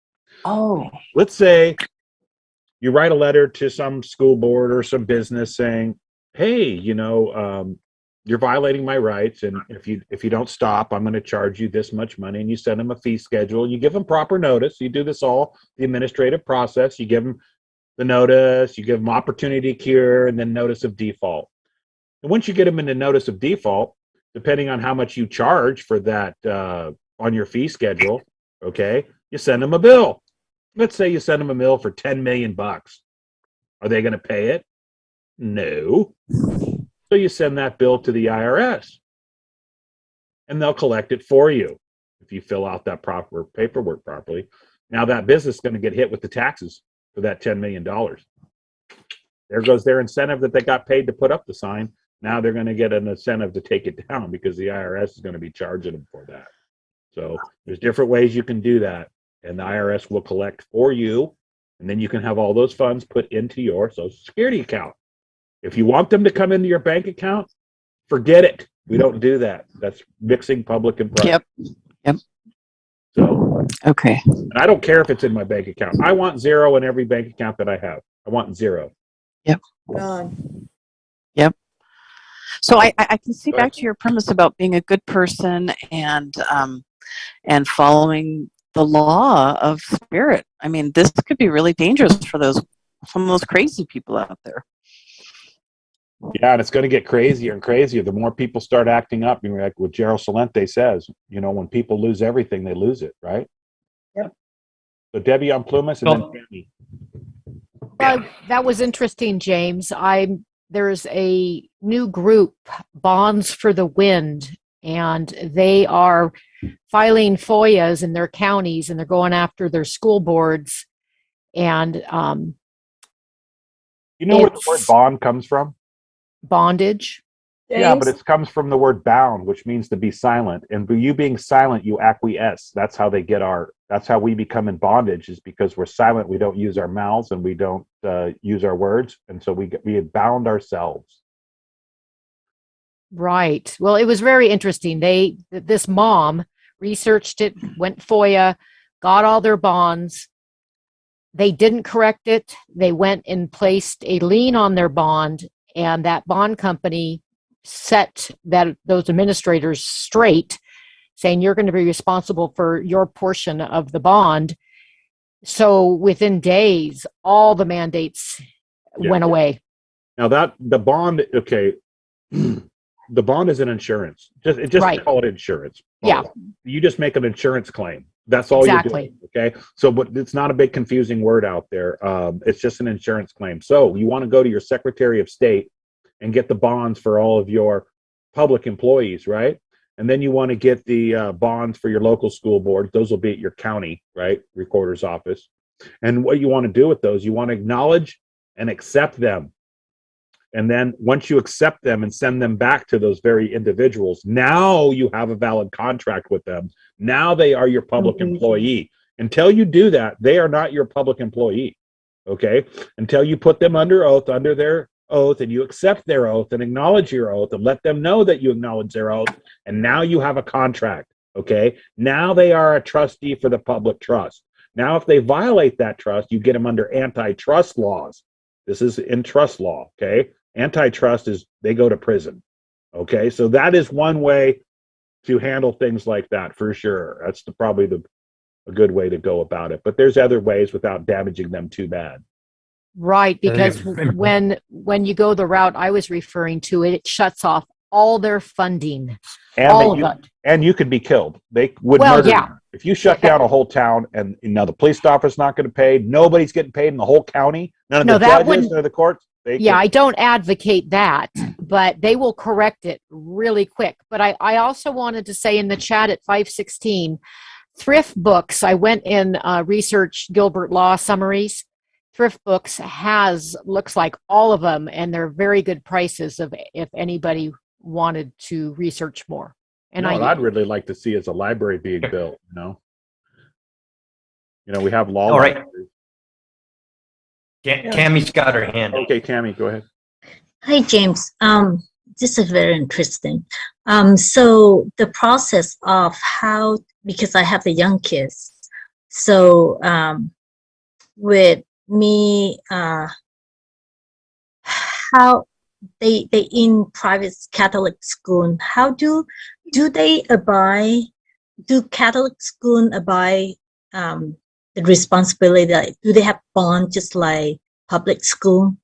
Oh. Let's say you write a letter to some school board or some business saying, hey, you're violating my rights, and if you don't stop, I'm going to charge you this much money. And you send them a fee schedule. You give them proper notice. You do this all the administrative process. You give them the notice. You give them opportunity to cure, and then notice of default. And once you get them into notice of default, depending on how much you charge for that on your fee schedule, okay, you send them a bill. Let's say you send them a bill for $10 million. Are they going to pay it? No. So you send that bill to the IRS, and they'll collect it for you if you fill out that proper paperwork properly. Now that business is going to get hit with the taxes for that $10 million. There goes their incentive that they got paid to put up the sign. Now they're going to get an incentive to take it down because the IRS is going to be charging them for that. So there's different ways you can do that, and the IRS will collect for you, and then you can have all those funds put into your Social Security account. If you want them to come into your bank account, forget it. We don't do that. That's mixing public and private. Yep. So, Okay. and I don't care if it's in my bank account. I want zero in every bank account that I have. I want zero. Yep. Gone. Yep. So I can see Go ahead. back to your premise about being a good person and following the law of spirit. I mean, this could be really dangerous for some of those crazy people out there. Yeah, and it's going to get crazier and crazier. The more people start acting up, you know, like what Gerald Salente says, you know, when people lose everything, they lose it, right? Yep. So Debbie on Plumas and then Tammy. Well, that was interesting, James. There's a new group, Bonds for the Wind, and they are filing FOIAs in their counties, and they're going after their school boards. And You know where the word bond comes from? bondage. Yeah, but James? it comes from the word bound, which means to be silent. And by you being silent, you acquiesce. That's how that's how we become in bondage, is because we're silent. We don't use our mouths and we don't use our words. And so we have bound ourselves. Right. Well, it was very interesting. This mom researched it, went FOIA, got all their bonds. They didn't correct it. They went and placed a lien on their bond, and that bond company set those administrators straight, saying you're going to be responsible for your portion of the bond. So within days, all the mandates went away. Now the bond, okay, the bond is an insurance. Just Right. call it insurance. Yeah. You just make an insurance claim. That's all Exactly. you're doing. Okay. So, but it's not a big confusing word out there. It's just an insurance claim. So you want to go to your Secretary of State and get the bonds for all of your public employees, right? And then you want to get the bonds for your local school board. Those will be at your county, right? Recorder's office. And what you want to do with those, you want to acknowledge and accept them. And then once you accept them and send them back to those very individuals, now you have a valid contract with them. Now they are your public employee. Until you do that, they are not your public employee. Okay? Until you put them under oath, under their oath, and you accept their oath and acknowledge your oath and let them know that you acknowledge their oath. And now you have a contract. Okay? Now they are a trustee for the public trust. Now, if they violate that trust, you get them under antitrust laws. This is in trust law. Okay? Antitrust is they go to prison. Okay, so that is one way to handle things like that for sure. That's probably a good way to go about it. But there's other ways without damaging them too bad. Right, because when you go the route I was referring to, it shuts off all their funding. And you could be killed. They would murder you. If you shut down a whole town and the police officer's not going to pay, nobody's getting paid in the whole county, none of the judges, none of the courts. I don't advocate that, but they will correct it really quick. But I also wanted to say in the chat at 516, thrift books, I went and researched Gilbert Law summaries. Thrift books looks like all of them, and they're very good prices if anybody wanted to research more. And what I'd really like to see is a library being built, we have law libraries. Tammy's got her hand. Okay, Tammy, go ahead. Hi, James. This is very interesting. So the process of how, because I have the young kids, so with me, how they in private Catholic school, how do they abide? Do Catholic school abide the responsibility that do they have bond just like public school?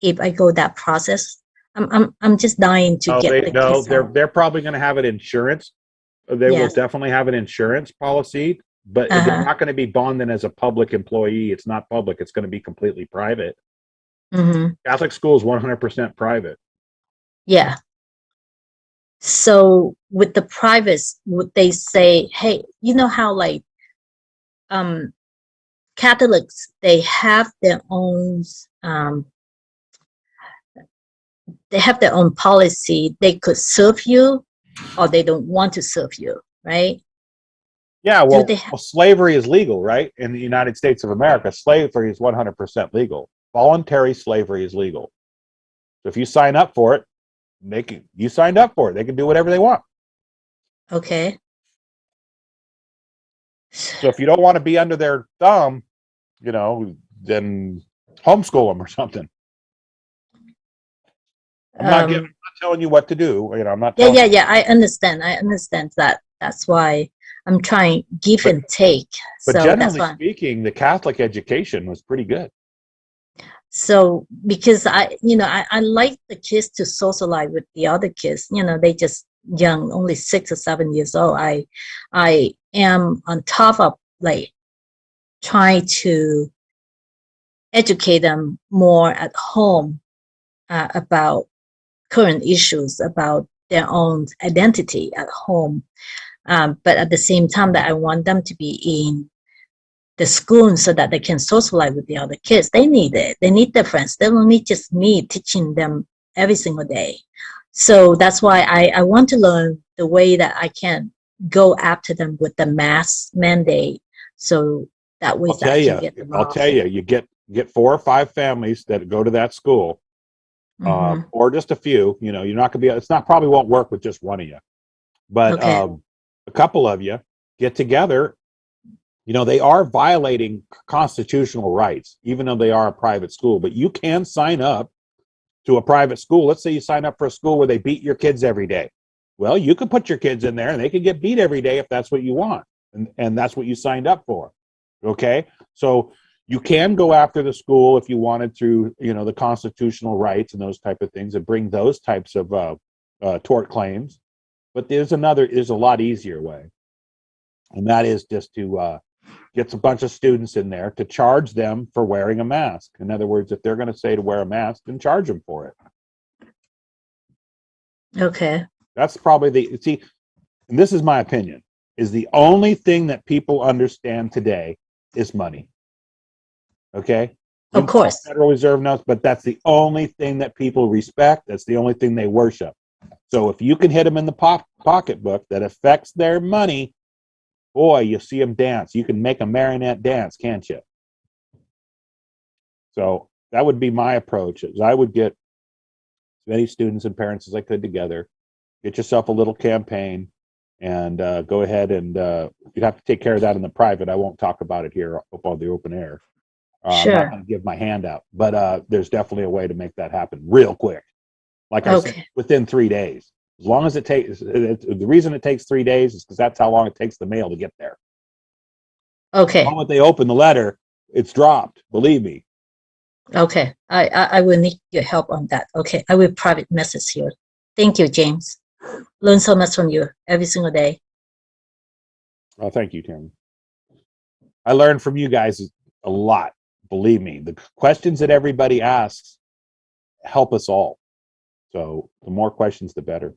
If I go that process, I'm just dying to get the kids out. They're probably going to have an insurance. They will definitely have an insurance policy, but they're not going to be bonded as a public employee. It's not public. It's going to be completely private. Mm-hmm. Catholic school is 100% private. Yeah. So with the privates, would they say, hey, you know how like Catholics, they have their own policy. They could serve you or they don't want to serve you, right? Yeah, well, slavery is legal, right? In the United States of America, slavery is 100% legal. Voluntary slavery is legal. So if you sign up for it, you signed up for it. They can do whatever they want. Okay. So if you don't want to be under their thumb, then homeschool them or something. I'm not telling you what to do. I'm not. Yeah. I understand. That. That's why I'm trying give and take. But So generally that's speaking, the Catholic education was pretty good. So because I like the kids to socialize with the other kids. They just young, only 6 or 7 years old. I am on top of like trying to educate them more at home about current issues, about their own identity at home. But at the same time that I want them to be in the school so that they can socialize with the other kids. They need it. They need their friends. They don't need just me teaching them every single day. So that's why I want to learn the way that I can go after them with the mask mandate. So that way I'll tell you, you get 4 or 5 families that go to that school, or just a few. You're not going to be. It's not probably won't work with just one of you, but a couple of you get together. They are violating constitutional rights, even though they are a private school. But you can sign up to a private school. Let's say you sign up for a school where they beat your kids every day. Well, you can put your kids in there and they can get beat every day if that's what you want. And that's what you signed up for. Okay? So you can go after the school if you wanted through, the constitutional rights and those type of things and bring those types of tort claims. But there's a lot easier way. And that is just to get a bunch of students in there to charge them for wearing a mask. In other words, if they're going to say to wear a mask, then charge them for it. Okay. That's probably and this is my opinion, is the only thing that people understand today is money. Okay? Of course. Federal Reserve notes, but that's the only thing that people respect. That's the only thing they worship. So if you can hit them in the pocketbook that affects their money, boy, you see them dance. You can make a marionette dance, can't you? So that would be my approach. Is I would get as many students and parents as I could together, get yourself a little campaign, and go ahead and you'd have to take care of that in the private. I won't talk about it here up on the open air. Sure. I'm not going to give my hand out, but there's definitely a way to make that happen real quick. Like I said, within 3 days. As long as it takes, the reason it takes 3 days is because that's how long it takes the mail to get there. Okay. The moment they open the letter, it's dropped. Believe me. Okay. I will need your help on that. Okay. I will private message here. Thank you, James. Learn so much from you every single day. Well, thank you, Tim. I learned from you guys a lot. Believe me. The questions that everybody asks help us all. So the more questions, the better.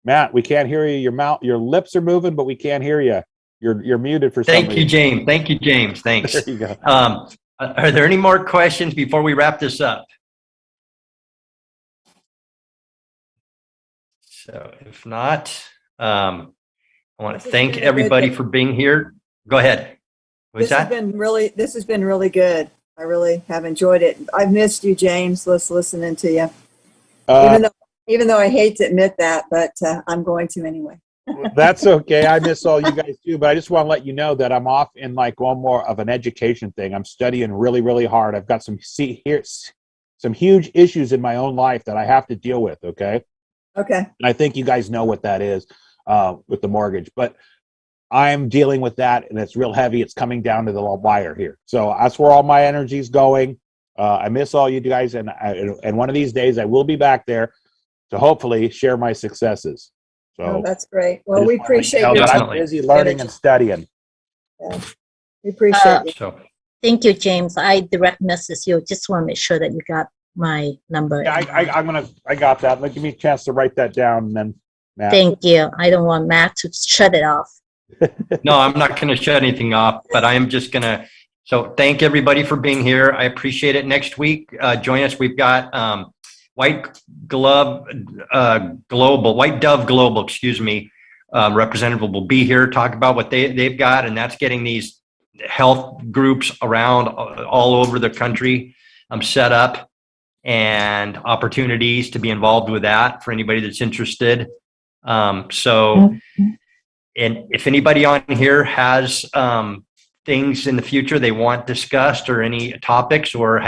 Matt, we can't hear you. Your lips are moving, but we can't hear you. You're muted for some reason. Thank you, James. Thank you, James. Thanks. There you go. Are there any more questions before we wrap this up? So if not, I want to thank everybody for being here. Go ahead. This has been really good. I really have enjoyed it. I've missed you, James, listening to you. Even though I hate to admit that, but I'm going to anyway. That's okay. I miss all you guys too, but I just want to let you know that I'm off in like one more of an education thing. I'm studying really, really hard. I've got some huge issues in my own life that I have to deal with. Okay. Okay. And I think you guys know what that is with the mortgage, but I'm dealing with that, and it's real heavy. It's coming down to the wire here. So that's where all my energy is going. I miss all you guys, and one of these days I will be back there to hopefully share my successes. So that's great. Well, we appreciate you. I'm busy learning and studying. Yeah. We appreciate you. So, thank you, James. I direct message you. Just want to make sure that you got my number. Yeah, I got that. Give me a chance to write that down, and then Matt. Thank you. I don't want Matt to shut it off. no, I'm not going to shut anything off, but I am just going to. So thank everybody for being here. I appreciate it. Next week, join us. We've got White Dove Global, representative will be here, talk about what they've got, and that's getting these health groups around all over the country set up, and opportunities to be involved with that for anybody that's interested. So, and if anybody on here has things in the future they want discussed, or any topics, or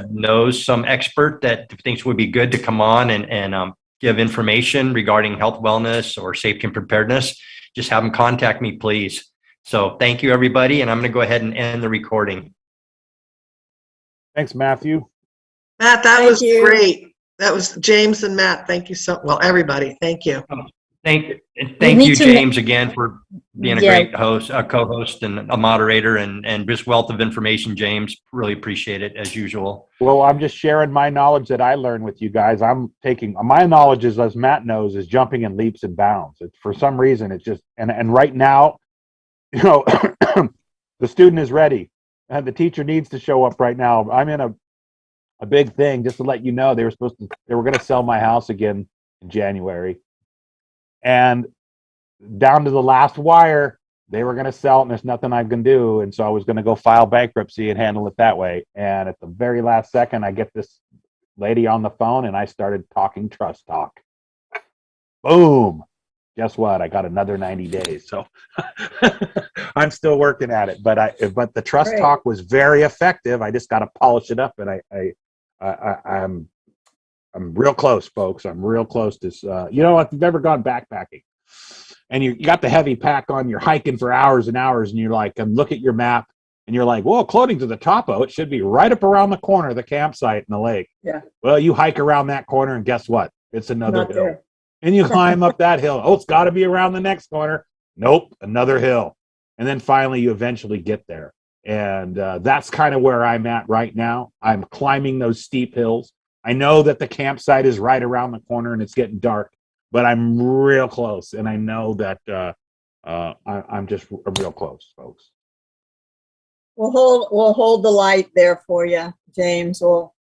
knows some expert that thinks would be good to come on and give information regarding health, wellness, or safety and preparedness, just have them contact me, please. So thank you, everybody. And I'm going to go ahead and end the recording. Thanks, Matthew. Matt, that Thank was you. great. That was James and Matt. Thank you everybody. Thank you. Thank need you, to James, again for being a Yeah. great host, a co-host, and a moderator, and just wealth of information, James. Really appreciate it, as usual. Well, I'm just sharing my knowledge that I learned with you guys. I'm taking my knowledge is, as Matt knows, is jumping in leaps and bounds. It's, for some reason, it's just, and right now, you know, the student is ready and the teacher needs to show up right now. I'm in a big thing, just to let you know. They were going to sell my house again in January, and down to the last wire, they were going to sell it, and there's nothing I can do. And so I was going to go file bankruptcy and handle it that way. And at the very last second, I get this lady on the phone, and I started talking trust talk. Boom. Guess what? I got another 90 days. So I'm still working at it, but the trust Great. talk was very effective. I just got to polish it up, and I'm real close, folks. I'm real close to, if you've ever gone backpacking and you got the heavy pack on, you're hiking for hours and hours, and you're like, and look at your map, and you're like, well, according to the topo, it should be right up around the corner of the campsite in the lake. Yeah. Well, you hike around that corner, and guess what? It's another Not hill. there. And you climb up that hill. Oh, it's got to be around the next corner. Nope, another hill. And then finally, you eventually get there. And that's kind of where I'm at right now. I'm climbing those steep hills. I know that the campsite is right around the corner and it's getting dark, but I'm real close. And I know that I'm real close, folks. We'll hold the light there for you, James. We'll,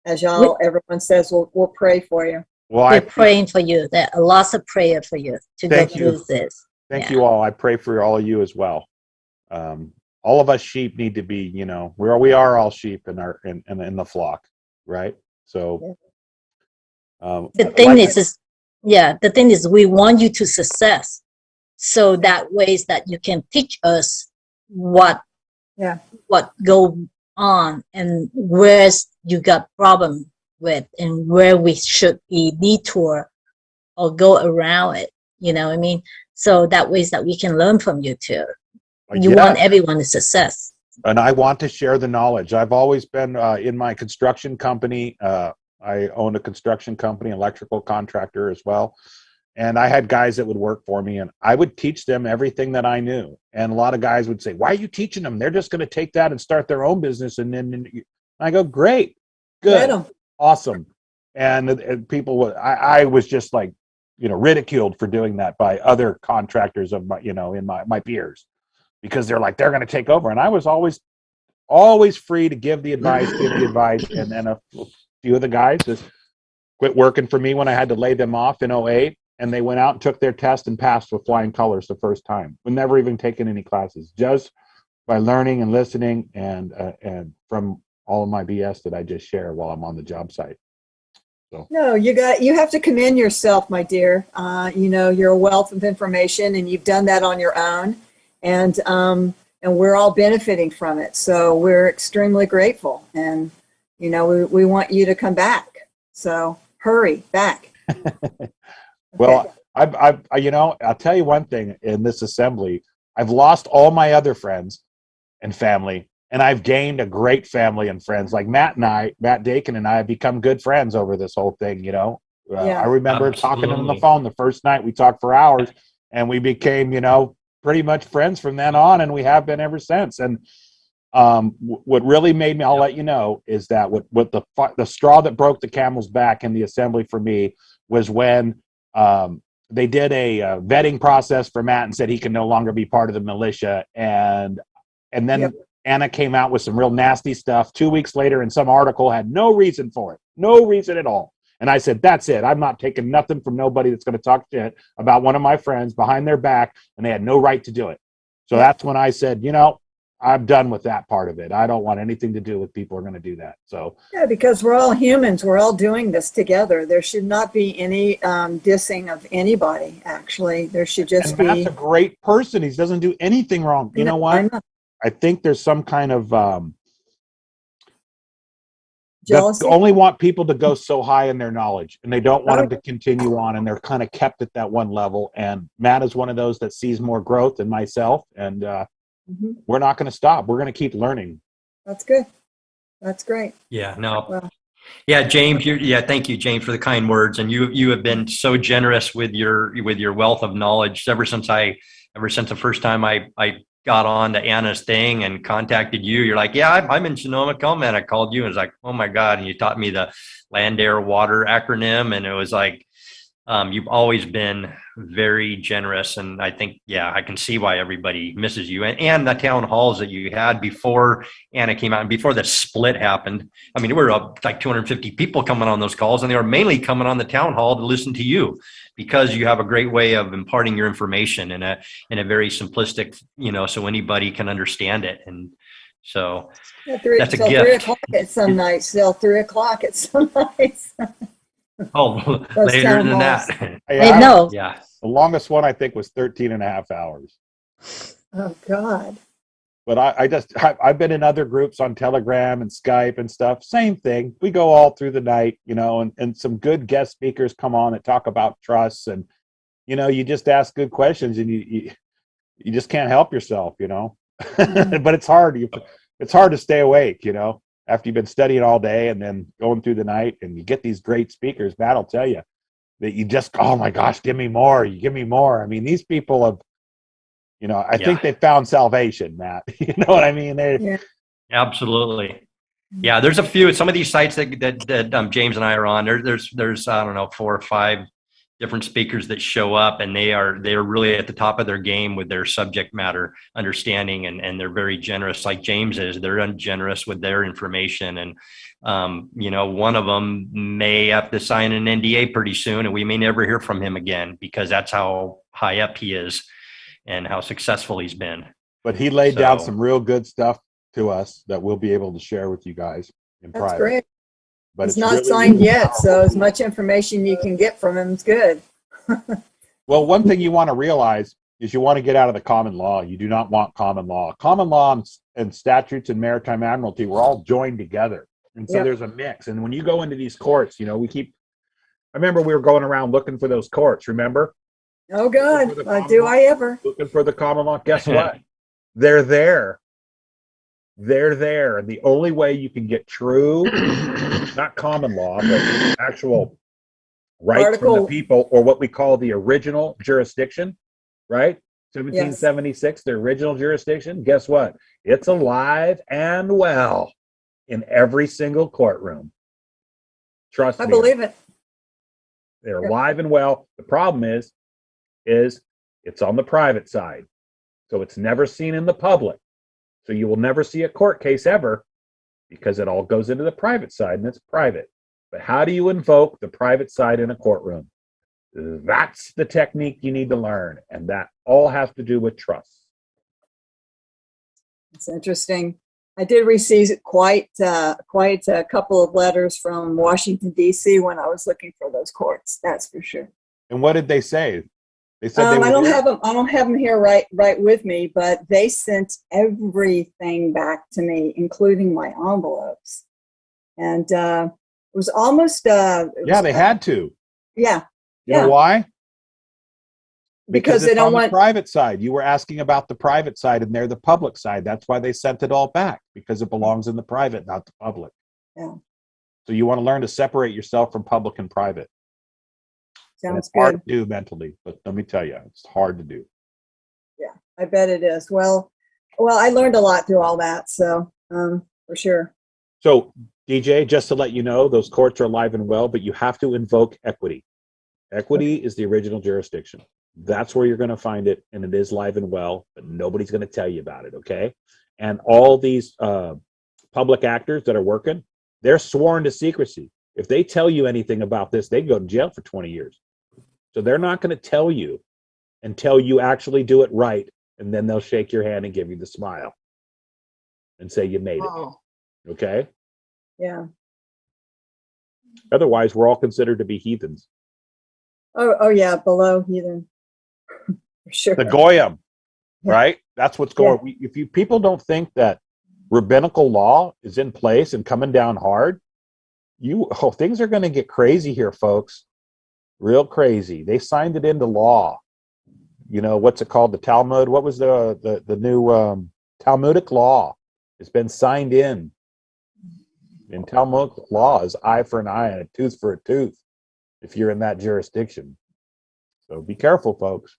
as everyone says, we'll pray for you. Well, We're praying for you. There are lots of prayer for you to go through this. Thank you all. I pray for all of you as well. All of us sheep need to be, we are all sheep in the flock, right? So the thing is, we want you to success, so that ways that you can teach us what go on and where you got problem with, and where we should be detour or go around it. You know what I mean? So that ways that we can learn from you too. You want everyone to success. And I want to share the knowledge. I've always been in my construction company. I owned a construction company, electrical contractor as well. And I had guys that would work for me, and I would teach them everything that I knew. And a lot of guys would say, why are you teaching them? They're just going to take that and start their own business. And then I go, great, good, awesome. And people, I was just like, ridiculed for doing that by other contractors of my, in my peers, because they're like, they're going to take over. And I was always free to give the advice. And then a few of the guys just quit working for me when I had to lay them off in 2008. And they went out and took their test and passed with flying colors the first time. We've never even taken any classes, just by learning and listening and from all of my BS that I just share while I'm on the job site. So. No, you have to commend yourself, my dear. You're a wealth of information, and you've done that on your own, and we're all benefiting from it. So we're extremely grateful, and we want you to come back. So hurry back. Well, I'll tell you one thing. In this assembly, I've lost all my other friends and family, and I've gained a great family and friends. Like Matt Dakin and I have become good friends over this whole thing. I remember talking to him on the phone the first night. We talked for hours, and we became, pretty much friends from then on, and we have been ever since. And what really made me, I'll let you know, is that what the straw that broke the camel's back in the assembly for me was when they did a vetting process for Matt and said he can no longer be part of the militia. And then Anna came out with some real nasty stuff 2 weeks later, and some article had no reason for it, no reason at all. And I said, that's it. I'm not taking nothing from nobody that's going to talk shit about one of my friends behind their back, and they had no right to do it. So that's when I said, I'm done with that part of it. I don't want anything to do with people who are going to do that. So Yeah, because we're all humans. We're all doing this together. There should not be any dissing of anybody, actually. There should just and Matt's be. a great person. He doesn't do anything wrong. You know what? I think there's some kind of jealousy. They only want people to go so high in their knowledge, and they don't want them to continue on, and they're kind of kept at that one level. And Matt is one of those that sees more growth than myself, and we're not going to stop. We're going to keep learning. That's good. That's great. Yeah, no. Well, yeah, James, thank you, James, for the kind words. And you have been so generous with your wealth of knowledge ever since the first time I got on to Anna's thing and contacted you. You're like, yeah, I'm in Sonoma County, and I called you and was like, oh my God. And you taught me the land, air, water acronym. And it was like, you've always been very generous. And I think, I can see why everybody misses you, and the town halls that you had before Anna came out and before the split happened. I mean, there were like 250 people coming on those calls, and they were mainly coming on the town hall to listen to you, because you have a great way of imparting your information in a very simplistic, so anybody can understand it. And so that's a gift. 3 o'clock at some nights. Till 3 o'clock at some nights. Oh, later than that. I know. Yeah. The longest one I think was 13 and a half hours. Oh God. But I've been in other groups on Telegram and Skype and stuff. Same thing. We go all through the night, and some good guest speakers come on and talk about trusts, and you just ask good questions, and you just can't help yourself, But it's hard. It's hard to stay awake, after you've been studying all day and then going through the night, and you get these great speakers. Matt will tell you that you just, oh my gosh, give me more. You give me more. I mean, these people have, I think they found salvation, Matt. You know what I mean? Absolutely. Yeah, there's a few. Some of these sites that James and I are on. There's I don't know, 4 or 5 different speakers that show up, and they are really at the top of their game with their subject matter understanding, and they're very generous, like James is. They're generous with their information, and one of them may have to sign an NDA pretty soon, and we may never hear from him again, because that's how high up he is and how successful he's been. But he laid down some real good stuff to us that we'll be able to share with you guys in private. That's great. But it's not really signed yet, so as much information you can get from him is good. Well, one thing you want to realize is you want to get out of the common law. You do not want common law. Common law and statutes and maritime admiralty were all joined together. And so there's a mix. And when you go into these courts, I remember we were going around looking for those courts, remember? Oh, God. Do I ever? Looking for the common law. Guess what? They're there. They're there. And the only way you can get true, not common law, but actual rights from the people, or what we call the original jurisdiction, right? 1776, the original jurisdiction. Guess what? It's alive and well in every single courtroom. Trust me. I believe it. They're alive and well. The problem is it's on the private side. So it's never seen in the public. So you will never see a court case ever, because it all goes into the private side, and it's private. But how do you invoke the private side in a courtroom? That's the technique you need to learn, and that all has to do with trust. It's interesting. I did receive quite a couple of letters from Washington, D.C. when I was looking for those courts. That's for sure. And what did they say? They said I don't have them. I don't have them here right with me, but they sent everything back to me, including my envelopes, and it was almost. They had to. Yeah. You know why? Because they don't on want the private side. You were asking about the private side, and they're the public side. That's why they sent it all back, because it belongs in the private, not the public. Yeah. So you want to learn to separate yourself from public and private. Sounds good. Hard to do mentally, but let me tell you, it's hard to do. Yeah, I bet it is. Well, I learned a lot through all that, so for sure. So, DJ, just to let you know, those courts are alive and well, but you have to invoke equity. Equity is the original jurisdiction. That's where you're going to find it, and it is live and well, but nobody's going to tell you about it, okay? And all these public actors that are working, they're sworn to secrecy. If they tell you anything about this, they go to jail for 20 years. So they're not going to tell you until you actually do it right, and then they'll shake your hand and give you the smile. and say you made it. Oh, Okay. Yeah. Otherwise, we're all considered to be heathens. Oh yeah, below heathen. For sure. The goyim, Yeah. right? That's what's going. If you people don't think that rabbinical law is in place and coming down hard, things are going to get crazy here, folks. Real crazy. They signed it into law. You know, what's it called? The Talmud. What was the new Talmudic law? It's been signed in. In Talmudic law is eye for an eye and a tooth for a tooth if you're in that jurisdiction. So be careful, folks.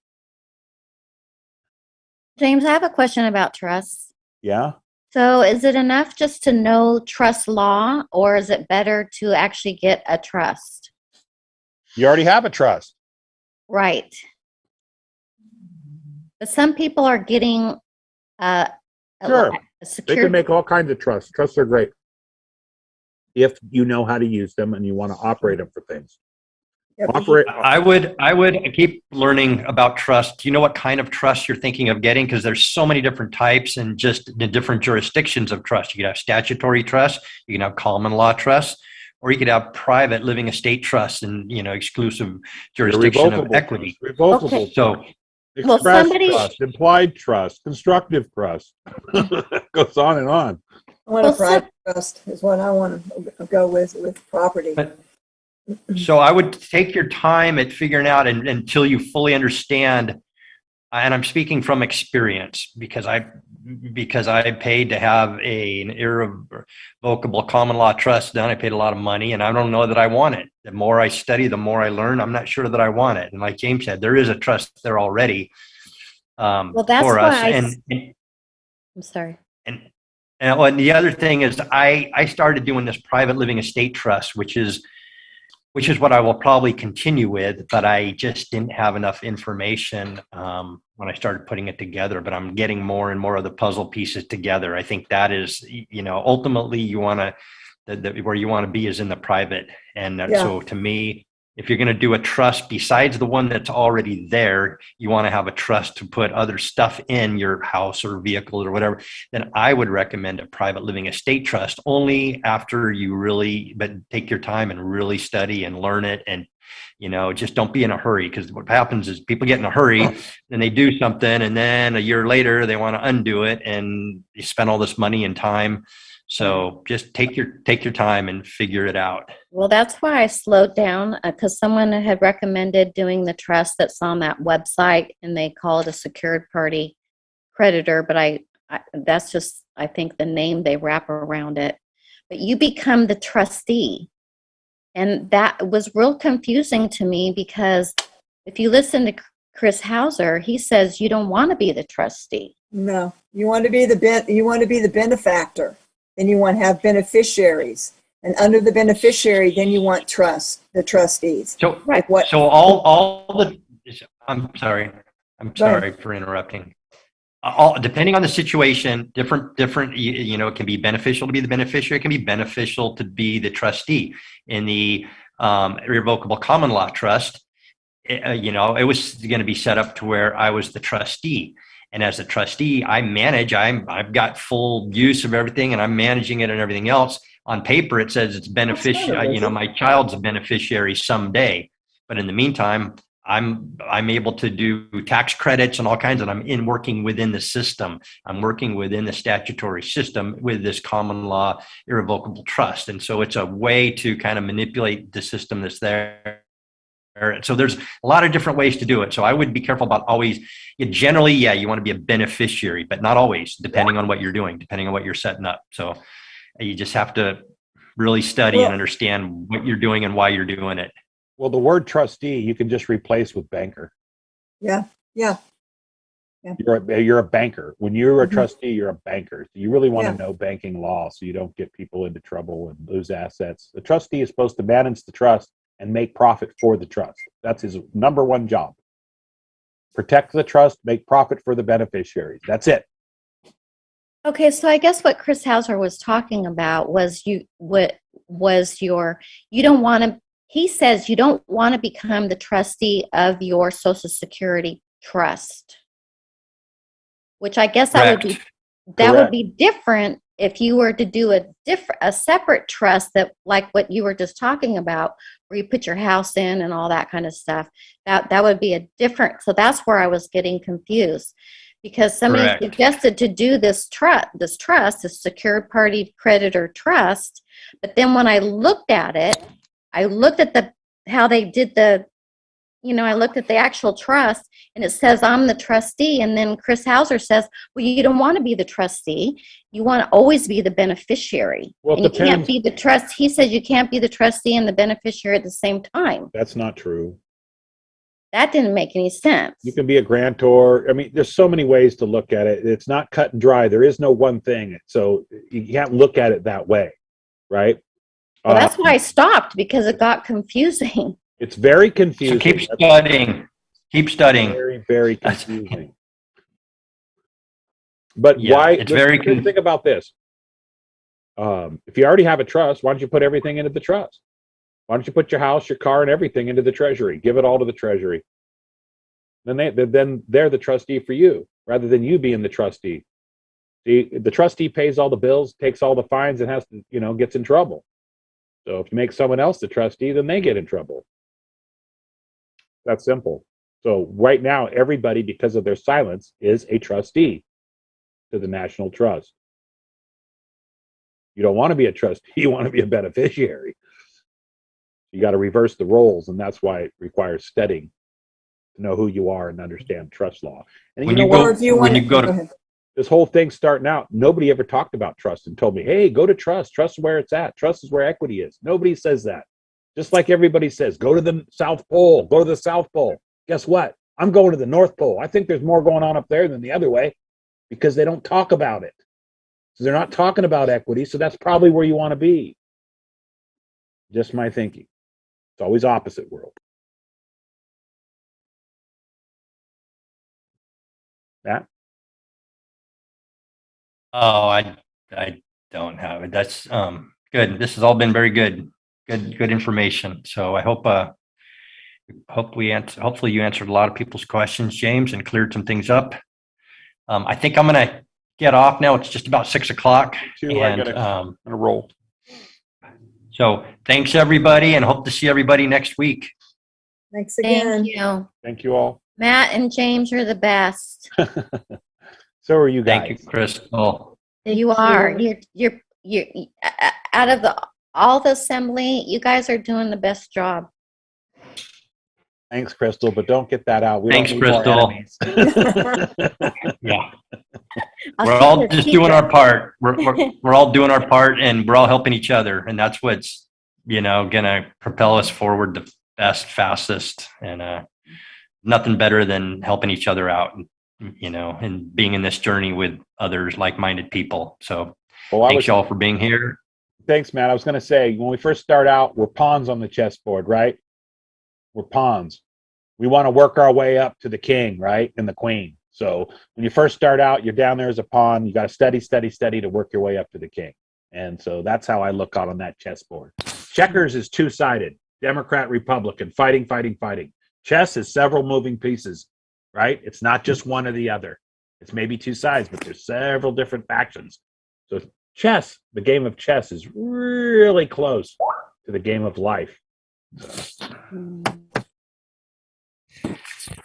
James, I have a question about trusts. Yeah. So is it enough just to know trust law, or is it better to actually get a trust? You already have a trust. Right. But some people are getting a They can make all kinds of trusts. Trusts are great if you know how to use them and you want to operate them for things. I would keep learning about trust. Do you know what kind of trust you're thinking of getting? Because there's so many different types and just the different jurisdictions of trust. You could have statutory trust, you can have common law trust, or you could have private living estate trust and exclusive jurisdiction of equity. Revocable. Okay. So express trust, implied trust, constructive trust. Goes on and on. I want a private trust is what I want to go with property. So I would take your time at figuring out until you fully understand. And I'm speaking from experience because I paid to have an irrevocable common law trust done. I paid a lot of money, and I don't know that I want it. The more I study, the more I learn. I'm not sure that I want it. And like James said, there is a trust there already well, that's for us. why I'm sorry. And the other thing is, I started doing this private living estate trust, which is what I will probably continue with, but I just didn't have enough information when I started putting it together. But I'm getting more and more of the puzzle pieces together. I think that is, ultimately you want to, where you want to be is in the private. And so to me, if you're going to do a trust besides the one that's already there, you want to have a trust to put other stuff in your house or vehicle or whatever, then I would recommend a private living estate trust only after you really, but take your time and really study and learn it. And, just don't be in a hurry, because what happens is people get in a hurry and they do something, and then a year later they want to undo it, and you spend all this money and time. So just take your time and figure it out. Well, that's why I slowed down, because someone had recommended doing the trust that's on that website, and they call it a secured party creditor. But that's just, I think, the name they wrap around it. But you become the trustee. And that was real confusing to me, because if you listen to Chris Hauser, he says you don't want to be the trustee. No, you want to be the benefactor. Then you want to have beneficiaries, and under the beneficiary, then you want the trustees. So like what? So I'm sorry for interrupting. Depending on the situation, different. It can be beneficial to be the beneficiary. It can be beneficial to be the trustee. In the irrevocable common law trust, it was going to be set up to where I was the trustee. And as a trustee, I manage, I've got full use of everything, and I'm managing it and everything else. On paper, it says it's beneficial. My child's a beneficiary someday. But in the meantime, I'm able to do tax credits and all kinds, and I'm working within the system. I'm working within the statutory system with this common law irrevocable trust. And so it's a way to kind of manipulate the system that's there. So there's a lot of different ways to do it. So I would be careful about always, generally, you want to be a beneficiary, but not always, depending on what you're doing, depending on what you're setting up. So you just have to really study and understand what you're doing and why you're doing it. Well, the word trustee, you can just replace with banker. Yeah. You're a banker. When you're a trustee, you're a banker. So you really want to know banking law so you don't get people into trouble and lose assets. The trustee is supposed to manage the trust and make profit for the trust. That's his number one job. Protect the trust, make profit for the beneficiaries. That's it. Okay, so I guess what Chris Hauser was talking about was he says you don't want to become the trustee of your Social Security trust, which I guess that would be different if you were to do a separate trust that like what you were just talking about, where you put your house in and all that kind of stuff, that would be a different. So that's where I was getting confused, because somebody Correct. suggested to do this secured party creditor trust. But then when I looked at it, I looked at how they did I looked at the actual trust, and it says I'm the trustee. And then Chris Hauser says, well, you don't want to be the trustee. You want to always be the beneficiary. Well, and you can't be the trust. He says you can't be the trustee and the beneficiary at the same time. That's not true. That didn't make any sense. You can be a grantor. I mean, there's so many ways to look at it. It's not cut and dry. There is no one thing. So you can't look at it that way, right? Well, that's why I stopped, because it got confusing. It's very confusing. So keep studying. Keep studying. Very, very confusing. But Yeah, why? it's very think about this. If you already have a trust, why don't you put everything into the trust? Why don't you put your house, your car, and everything into the treasury? Give it all to the treasury. Then they're the trustee for you, rather than you being the trustee. The trustee pays all the bills, takes all the fines, and has to, gets in trouble. So if you make someone else the trustee, then they get in trouble. That's simple. So right now, everybody, because of their silence, is a trustee to the National Trust. You don't want to be a trustee, you want to be a beneficiary. You got to reverse the roles, and that's why it requires studying to know who you are and understand trust law. And When you go to this whole thing starting out, nobody ever talked about trust and told me, hey, go to trust. Trust is where it's at. Trust is where equity is. Nobody says that. Just like everybody says, go to the South Pole, go to the South Pole. Guess what? I'm going to the North Pole. I think there's more going on up there than the other way, because they don't talk about it. So they're not talking about equity, so that's probably where you want to be. Just my thinking. It's always opposite world. Matt? Oh, I don't have it. That's good. This has all been very good information. So I hopefully you answered a lot of people's questions, James, and cleared some things up. I think I'm gonna get off now. It's just about 6 o'clock. I'm gonna roll. So thanks everybody, and hope to see everybody next week. Thanks again. Thank you. Thank you all. Matt and James, you're the best. So are you guys. Thank you, Crystal. You are. You're out of all the assembly, you guys are doing the best job. Thanks, Crystal, but don't get that out. Thanks, Crystal. Yeah. We're all just doing our part. We're all doing our part, and we're all helping each other. And that's what's, gonna propel us forward the best, fastest, and nothing better than helping each other out, and being in this journey with others like-minded people. So thanks y'all for being here. Thanks, Matt. I was going to say, when we first start out, we're pawns on the chessboard, right? We're pawns. We want to work our way up to the king, right? And the queen. So when you first start out, you're down there as a pawn. You got to study to work your way up to the king. And so that's how I look out on that chessboard. Checkers is two-sided. Democrat, Republican, fighting. Chess is several moving pieces, right? It's not just one or the other. It's maybe two sides, but there's several different factions. So chess, the game of chess, is really close to the game of life.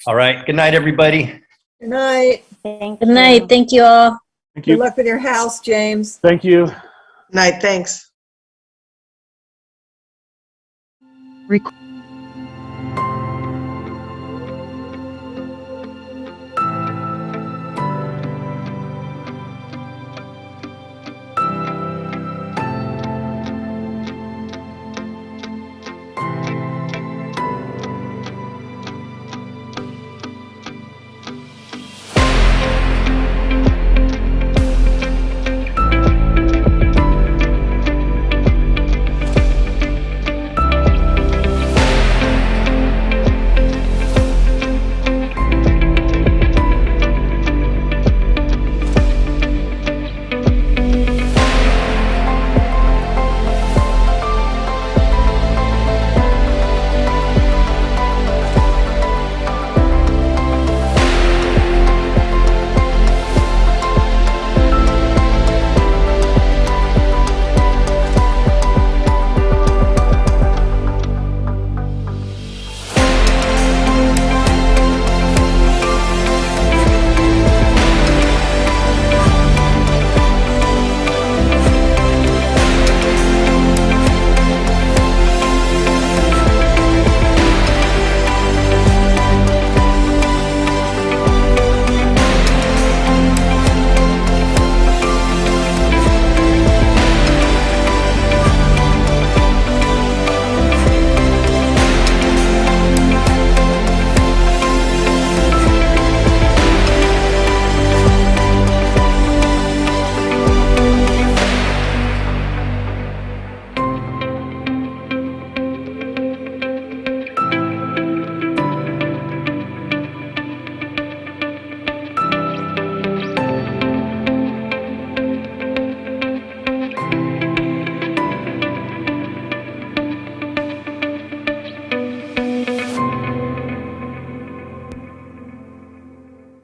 All right. Good night, everybody. Good night. Good night. Thank you all. Thank you. Good luck with your house, James. Thank you. Night, thanks.